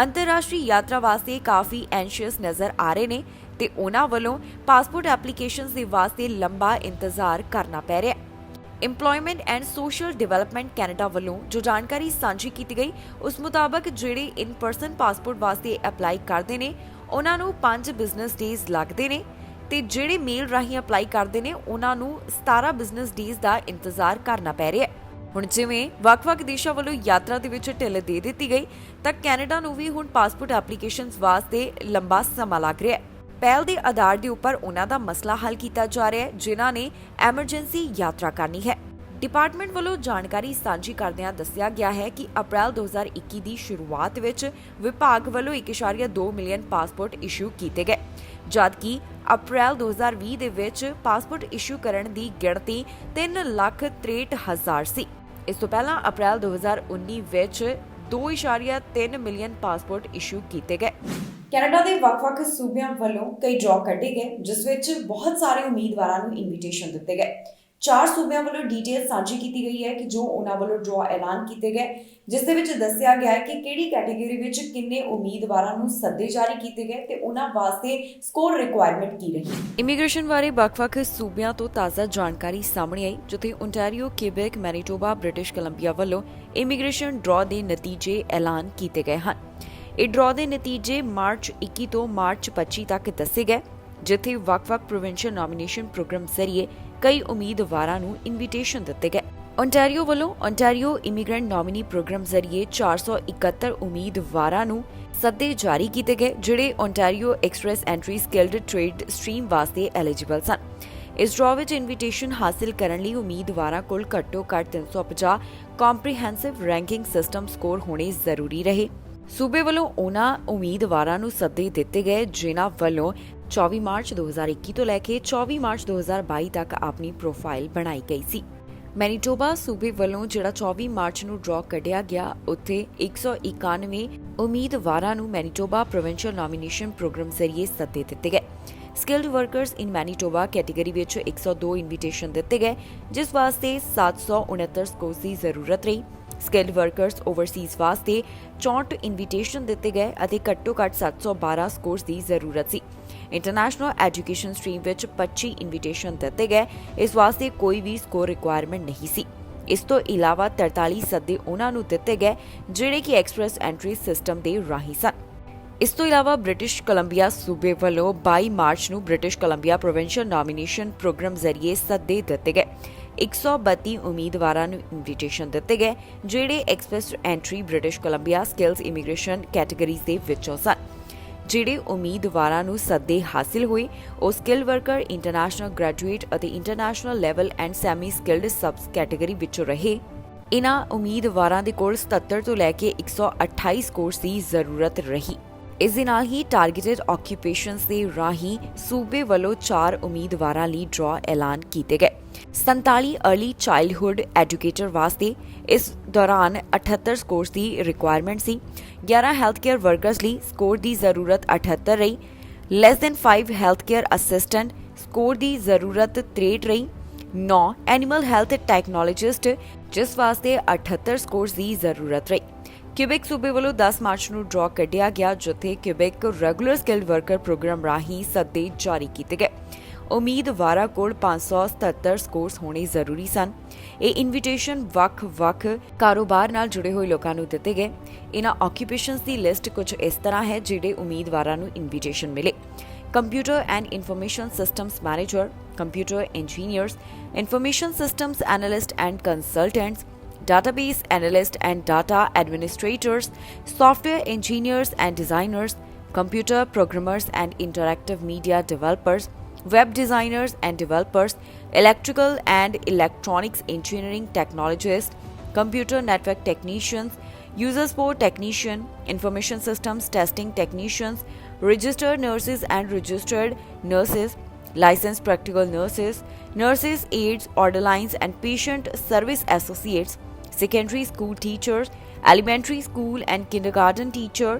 ਅੰਤਰਰਾਸ਼ਟਰੀ ਯਾਤਰਾ ਵਾਸਤੇ ਕਾਫੀ ਐਂਸ਼ੀਅਸ ਨਜ਼ਰ ਆ ਰਹੇ ਨੇ ਤੇ ਉਹਨਾਂ ਵੱਲੋਂ ਪਾਸਪੋਰਟ ਐਪਲੀਕੇਸ਼ਨਸ ਦੇ ਵਾਸਤੇ ਲੰਬਾ ਇੰਤਜ਼ਾਰ ਕਰਨਾ ਪੈ ਰਿਹਾ ਹੈ। Employment and social development Canada ਵੱਲੋਂ ਜੋ ਜਾਣਕਾਰੀ ਸਾਂਝੀ ਕੀਤੀ ਗਈ, ਉਸ ਮੁਤਾਬਕ ਜਿਹੜੇ ਇਨ ਪਰਸਨ ਪਾਸਪੋਰਟ ਵਾਸਤੇ ਅਪਲਾਈ ਕਰਦੇ ਨੇ ਉਹਨਾਂ ਨੂੰ 5 ਬਿਜ਼ਨਸ ਡੇਜ਼ ਲੱਗਦੇ ਨੇ ਤੇ ਜਿਹੜੇ ਮੇਲ ਰਾਹੀਂ ਅਪਲਾਈ ਕਰਦੇ ਨੇ ਉਹਨਾਂ ਨੂੰ 17 ਬਿਜ਼ਨਸ ਡੇਜ਼ ਦਾ ਇੰਤਜ਼ਾਰ ਕਰਨਾ ਪੈ ਰਿਹਾ ਹੈ। ਹੁਣ ਜਿਵੇਂ ਵੱਖ-ਵੱਖ ਦੇਸ਼ਾਂ ਵੱਲੋਂ ਯਾਤਰਾ ਦੇ ਵਿੱਚ ਢਿੱਲ ਦੇ ਦਿੱਤੀ ਗਈ, ਤਾਂ ਕੈਨੇਡਾ ਨੂੰ ਵੀ ਹੁਣ ਪਾਸਪੋਰਟ ਐਪਲੀਕੇਸ਼ਨਸ ਵਾਸਤੇ ਲੰਬਾ ਸਮਾਂ ਲੱਗ ਰਿਹਾ ਹੈ। ਪਹਿਲ ਦੇ ਆਧਾਰ ਦੇ ਉੱਪਰ ਉਹਨਾਂ ਦਾ ਮਸਲਾ ਹੱਲ ਕੀਤਾ ਜਾ ਰਿਹਾ ਹੈ ਜਿਨ੍ਹਾਂ ਨੇ ਐਮਰਜੈਂਸੀ ਯਾਤਰਾ ਕਰਨੀ ਹੈ। ਡਿਪਾਰਟਮੈਂਟ ਵੱਲੋਂ ਜਾਣਕਾਰੀ ਸਾਂਝੀ ਕਰਦਿਆਂ ਦੱਸਿਆ ਗਿਆ ਹੈ ਕਿ ਅਪ੍ਰੈਲ 2021 ਦੀ ਸ਼ੁਰੂਆਤ ਵਿੱਚ ਵਿਭਾਗ ਵੱਲੋਂ 1.2 ਮਿਲੀਅਨ ਪਾਸਪੋਰਟ ਇਸ਼ੂ ਕੀਤੇ ਗਏ, ਜਦਕਿ ਅਪ੍ਰੈਲ 2020 ਦੇ ਵਿੱਚ ਪਾਸਪੋਰਟ ਇਸ਼ੂ ਕਰਨ ਦੀ ਗਿਣਤੀ 3,63,000 ਸੀ। ਇਸ ਤੋਂ ਪਹਿਲਾਂ ਅਪ੍ਰੈਲ 2019 ਵਿੱਚ 2.3 ਮਿਲੀਅਨ ਪਾਸਪੋਰਟ ਇਸ਼ੂ ਕੀਤੇ ਗਏ। ਕੈਨੇਡਾ ਦੇ ਵੱਖ-ਵੱਖ ਸੂਬਿਆਂ ਵੱਲੋਂ ਕਈ ਡਰਾਅ ਕੱਢੇ ਗਏ, ਜਿਸ ਵਿੱਚ ਬਹੁਤ ਸਾਰੇ ਉਮੀਦਵਾਰਾਂ ਨੂੰ ਇਨਵੀਟੇਸ਼ਨ ਦਿੱਤੇ ਗਏ। 4 ਸੂਬਿਆਂ ਵੱਲੋਂ ਡਿਟੇਲ ਸਾਂਝੀ ਕੀਤੀ ਗਈ ਹੈ ਕਿ ਜੋ ਉਹਨਾਂ ਵੱਲੋਂ ਡਰਾਅ ਐਲਾਨ ਕੀਤੇ ਗਏ, ਜਿਸ ਦੇ ਵਿੱਚ ਦੱਸਿਆ ਗਿਆ ਹੈ ਕਿ ਕਿਹੜੀ ਕੈਟੇਗਰੀ ਵਿੱਚ ਕਿੰਨੇ ਉਮੀਦਵਾਰਾਂ ਨੂੰ ਸੱਦੇ ਜਾਰੀ ਕੀਤੇ ਗਏ ਤੇ ਉਹਨਾਂ ਵਾਸਤੇ ਸਕੋਰ ਰਿਕੁਆਇਰਮੈਂਟ ਕੀ ਰਹੀ। ਇਮੀਗ੍ਰੇਸ਼ਨ ਬਾਰੇ ਵੱਖ-ਵੱਖ ਸੂਬਿਆਂ ਤੋਂ ਤਾਜ਼ਾ ਜਾਣਕਾਰੀ ਸਾਹਮਣੇ ਆਈ, ਜਿੱਥੇ Ontario, Quebec, Manitoba, British Columbia ਵੱਲੋਂ ਇਮੀਗ੍ਰੇਸ਼ਨ ਡਰਾਅ ਦੇ ਨਤੀਜੇ ਐਲਾਨ ਕੀਤੇ ਗਏ ਹਨ। ਇਹ ਡਰਾਅ ਦੇ ਨਤੀਜੇ ਮਾਰਚ 21 ਤੋਂ ਮਾਰਚ 25 ਤੱਕ ਦੱਸੇ ਗਏ, ਜਿੱਥੇ ਵੱਖ-ਵੱਖ ਪ੍ਰੋਵਿੰਸ਼ੀਅਲ ਨੋਮੀਨੇਸ਼ਨ ਪ੍ਰੋਗਰਾਮ ਜ਼ਰੀਏ ਕਈ ਉਮੀਦਵਾਰਾਂ ਨੂੰ ਇਨਵੀਟੇਸ਼ਨ ਦਿੱਤੇ ਗਏ। ਓਨਟਾਰੀਓ ਵੱਲੋਂ ਓਨਟਾਰੀਓ ਇਮੀਗ੍ਰੈਂਟ ਨੋਮੀਨੀ ਪ੍ਰੋਗਰਾਮ ਜ਼ਰੀਏ 471 ਉਮੀਦਵਾਰਾਂ ਨੂੰ ਸੱਦੇ ਜਾਰੀ ਕੀਤੇ ਗਏ, ਜਿਹੜੇ Ontario express entry skilled trade stream ਵਾਸਤੇ ਐਲੀਜੀਬਲ ਸਨ। ਇਸ ਡਰਾਅ ਵਿੱਚ ਇਨਵੀਟੇਸ਼ਨ ਹਾਸਲ ਕਰਨ ਲਈ ਉਮੀਦਵਾਰਾਂ ਕੋਲ ਘੱਟੋ-ਘੱਟ 350 ਕੰਪਰੀਹੈਂਸਿਵ ਰੈਂਕਿੰਗ ਸਿਸਟਮ ਸਕੋਰ ਹੋਣੇ ਜ਼ਰੂਰੀ ਰਹੇ। ਸੂਬੇ ਵੱਲੋਂ ਉਹਨਾਂ ਉਮੀਦਵਾਰਾਂ ਨੂੰ ਸੱਦੇ ਦਿੱਤੇ ਗਏ ਜਿਨ੍ਹਾਂ ਵੱਲੋਂ 24 ਮਾਰਚ 2021 ਤੋਂ ਲੈ ਕੇ 24 ਮਾਰਚ 2022 ਤੱਕ ਆਪਣੀ ਪ੍ਰੋਫਾਈਲ ਬਣਾਈ ਗਈ ਸੀ। ਮੈਨੀਟੋਬਾ ਸੂਬੇ ਵੱਲੋਂ ਜਿਹੜਾ 24 ਮਾਰਚ ਨੂੰ ਡਰਾਅ ਕੱਢਿਆ ਗਿਆ, ਉੱਥੇ 191 ਉਮੀਦਵਾਰਾਂ ਨੂੰ ਮੈਨੀਟੋਬਾ ਪ੍ਰੋਵਿੰਸ਼ੀਅਲ ਨੋਮੀਨੇਸ਼ਨ ਪ੍ਰੋਗਰਾਮ ਜ਼ਰੀਏ ਸੱਦੇ ਦਿੱਤੇ ਗਏ। ਸਕਿਲਡ ਵਰਕਰਸ ਇਨ ਮੈਨੀਟੋਬਾ ਕੈਟੇਗਰੀ ਵਿੱਚ 102 ਇਨਵੀਟੇਸ਼ਨ ਦਿੱਤੇ ਗਏ, ਜਿਸ ਵਾਸਤੇ 769 ਸਕੋਰਸ ਦੀ ਜ਼ਰੂਰਤ ਰਹੀ। ਸਕਿਲਡ ਵਰਕਰਸ ਓਵਰਸੀਜ਼ ਵਾਸਤੇ 64 ਇਨਵੀਟੇਸ਼ਨ ਦਿੱਤੇ ਗਏ ਅਤੇ ਘੱਟੋ-ਘੱਟ 712 ਸਕੋਰਸ ਦੀ ਜ਼ਰੂਰਤ ਸੀ। ਇੰਟਰਨੈਸ਼ਨਲ ਐਜੂਕੇਸ਼ਨ ਸਟਰੀਮ ਵਿੱਚ 25 ਇਨਵੀਟੇਸ਼ਨ ਦਿੱਤੇ ਗਏ, ਇਸ ਵਾਸਤੇ ਕੋਈ ਵੀ ਸਕੋਰ ਰਿਕੁਆਇਰਮੈਂਟ ਨਹੀਂ ਸੀ। ਇਸ ਤੋਂ ਇਲਾਵਾ 43 ਸੱਦੇ ਉਹਨਾਂ ਨੂੰ ਦਿੱਤੇ ਗਏ ਜਿਹੜੇ ਕਿ ਐਕਸਪ੍ਰੈਸ ਐਂਟਰੀ ਸਿਸਟਮ ਦੇ ਰਾਹੀਂ ਸਨ। ਇਸ ਤੋਂ ਇਲਾਵਾ ਬ੍ਰਿਟਿਸ਼ ਕੋਲੰਬੀਆ ਸੂਬੇ ਵੱਲੋਂ 22 ਮਾਰਚ ਨੂੰ British Columbia provincial nomination programme ਜ਼ਰੀਏ ਸੱਦੇ ਦਿੱਤੇ ਗਏ। 132 ਉਮੀਦਵਾਰਾਂ ਨੂੰ ਇਨਵੀਟੇਸ਼ਨ ਦਿੱਤੇ ਗਏ, ਜਿਹੜੇ express entry British Columbia skills immigration categories ਦੇ ਵਿੱਚੋਂ ਸਨ। ਜਿਹੜੇ ਉਮੀਦਵਾਰਾਂ ਨੂੰ ਸੱਦੇ ਹਾਸਿਲ ਹੋਏ ਉਹ ਸਕਿਲ ਵਰਕਰ, ਇੰਟਰਨੈਸ਼ਨਲ ਗ੍ਰੈਜੂਏਟ ਅਤੇ international level and semi skilled sub category ਵਿੱਚੋਂ ਰਹੇ। ਇਨ੍ਹਾਂ ਉਮੀਦਵਾਰਾਂ ਦੇ ਕੋਲ 77 ਤੋਂ ਲੈ ਕੇ 128 ਸਕੋਰਸ ਦੀ ਜ਼ਰੂਰਤ ਰਹੀ। ਇਸ ਦੇ ਨਾਲ ਹੀ ਟਾਰਗੇਟਡ ਆਕਿਊਪੇਸ਼ਨਸ ਦੇ ਰਾਹੀਂ ਸੂਬੇ ਵੱਲੋਂ 4 ਉਮੀਦਵਾਰਾਂ ਲਈ ਡਰਾਅ ਐਲਾਨ ਕੀਤੇ ਗਏ। 47 अर्ਲੀ ਚਾਈਲਡਹੁੱਡ ਐਜੂਕੇਟਰ ਵਾਸਤੇ ਇਸ ਦੌਰਾਨ 78 ਸਕੋਰਸ ਦੀ ਰਿਕੁਆਇਰਮੈਂਟ ਸੀ। 11 ਹੈਲਥ ਕੇਅਰ ਵਰਕਰਸ ਲਈ ਸਕੋਰ ਦੀ ਜ਼ਰੂਰਤ 78 ਰਹੀ। Less than 5 health care assistant score ਦੀ ਜ਼ਰੂਰਤ 63 ਰਹੀ। 9 ਐਨੀਮਲ ਹੈਲਥ ਟੈਕਨੋਲੋਜਿਸਟ ਜਿਸ ਵਾਸਤੇ 78 ਸਕੋਰਸ ਦੀ ਜ਼ਰੂਰਤ ਰਹੀ। ਕਿਊਬੈਕ ਸੂਬੇ ਵੱਲੋਂ 10 ਮਾਰਚ ਨੂੰ ਡਰਾਅ ਕੱਢਿਆ ਗਿਆ, ਜਿੱਥੇ Quebec regular skilled worker programme ਰਾਹੀਂ ਸੱਦੇ ਜਾਰੀ ਕੀਤੇ ਗਏ। ਉਮੀਦਵਾਰਾਂ ਕੋਲ 577 ਸਕੋਰਸ ਹੋਣੇ ਜ਼ਰੂਰੀ ਸਨ। ਇਹ ਇਨਵੀਟੇਸ਼ਨ ਵੱਖ-ਵੱਖ ਕਾਰੋਬਾਰ ਨਾਲ ਜੁੜੇ ਹੋਏ ਲੋਕਾਂ ਨੂੰ ਦਿੱਤੇ ਗਏ। ਇਹਨਾਂ ਆਕੂਪੇਸ਼ਨਸ ਦੀ ਲਿਸਟ ਕੁਝ ਇਸ ਤਰ੍ਹਾਂ ਹੈ ਜਿਹੜੇ ਉਮੀਦਵਾਰਾਂ ਨੂੰ ਇਨਵੀਟੇਸ਼ਨ ਮਿਲੇ। Computer and information systems manager, computer engineers, information systems analyst and consultants, database analyst and data administrators, software engineers and designers, computer programmers and interactive media developers, web designers and developers, electrical and electronics engineering technologists, computer network technicians, user support technician, information systems testing technicians, registered nurses and registered nurses, licensed practical nurses, nurses aides, orderlies and patient service associates, secondary school teachers, elementary school and kindergarten teacher,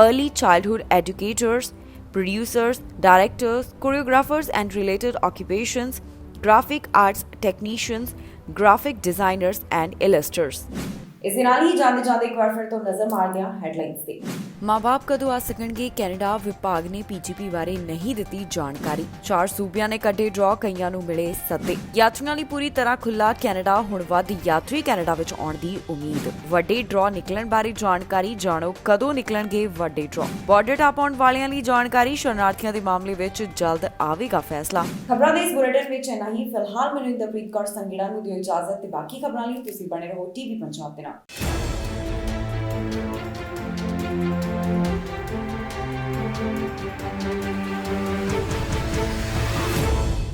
early childhood educators, producers, directors, choreographers and related occupations, graphic arts technicians, graphic designers and illustrators. ਇਸ ਦੇ ਨਾਲ ਹੀ ਜਾਂਦੇ ਇੱਕ ਵਾਰ ਫਿਰ ਤੋਂ ਨਜ਼ਰ ਮਾਰਦੇ ਹਾਂ ਹੈਡਲਾਈਨਸ ਤੇ। ਮਾਂ-ਬਾਪ ਕਦੋਂ ਆ ਸਕਣਗੇ? ਕੈਨੇਡਾ ਵਿਭਾਗ ਨੇ ਪੀਜੀਪੀ ਬਾਰੇ ਨਹੀਂ ਦਿੱਤੀ ਜਾਣਕਾਰੀ। 4 ਸੂਬਿਆਂ ਨੇ ਕੱਢੇ ਡਰਾਅ, ਕਈਆਂ ਨੂੰ ਮਿਲੇ ਸੱਦੇ। ਯਾਤਰੀਆਂ ਲਈ ਪੂਰੀ ਤਰ੍ਹਾਂ ਖੁੱਲਾ ਕੈਨੇਡਾ, ਹੁਣ ਵੱਧ ਯਾਤਰੀ ਕੈਨੇਡਾ ਵਿੱਚ ਆਉਣ ਦੀ ਉਮੀਦ। ਵੱਡੇ ਡਰਾਅ ਨਿਕਲਣ ਬਾਰੇ ਜਾਣਕਾਰੀ, ਜਾਣੋ ਕਦੋਂ ਨਿਕਲਣਗੇ ਵੱਡੇ ਡਰਾਅ। ਬਾਰਡਰ ਟਾਪ ਆਉਣ ਵਾਲਿਆਂ ਲਈ ਜਾਣਕਾਰੀ, ਸ਼ਰਨਾਰਥੀਆਂ ਦੇ ਮਾਮਲੇ ਵਿੱਚ ਜਲਦ ਆਵੇਗਾ ਫੈਸਲਾ। ਖਬਰਾਂ ਦੇ ਇਸ ਬੁਲੇਟਿਨ ਵਿੱਚ ਇੰਨਾ ਹੀ। ਫਿਲਹਾਲ ਮੈਨੂੰ ਇੰਦਰਪ੍ਰੀਤ ਕੌਰ ਸੰਗੀੜਾ ਨੂੰ ਦਿਓ ਇਜਾਜ਼ਤ ਤੇ ਬਾਕੀ ਖਬਰਾਂ ਲਈ ਤੁਸੀਂ ਬਣੇ ਰਹੋ ਟੀਵੀ ਪੰਜਾਬ ਦੇ ਨਾਲ।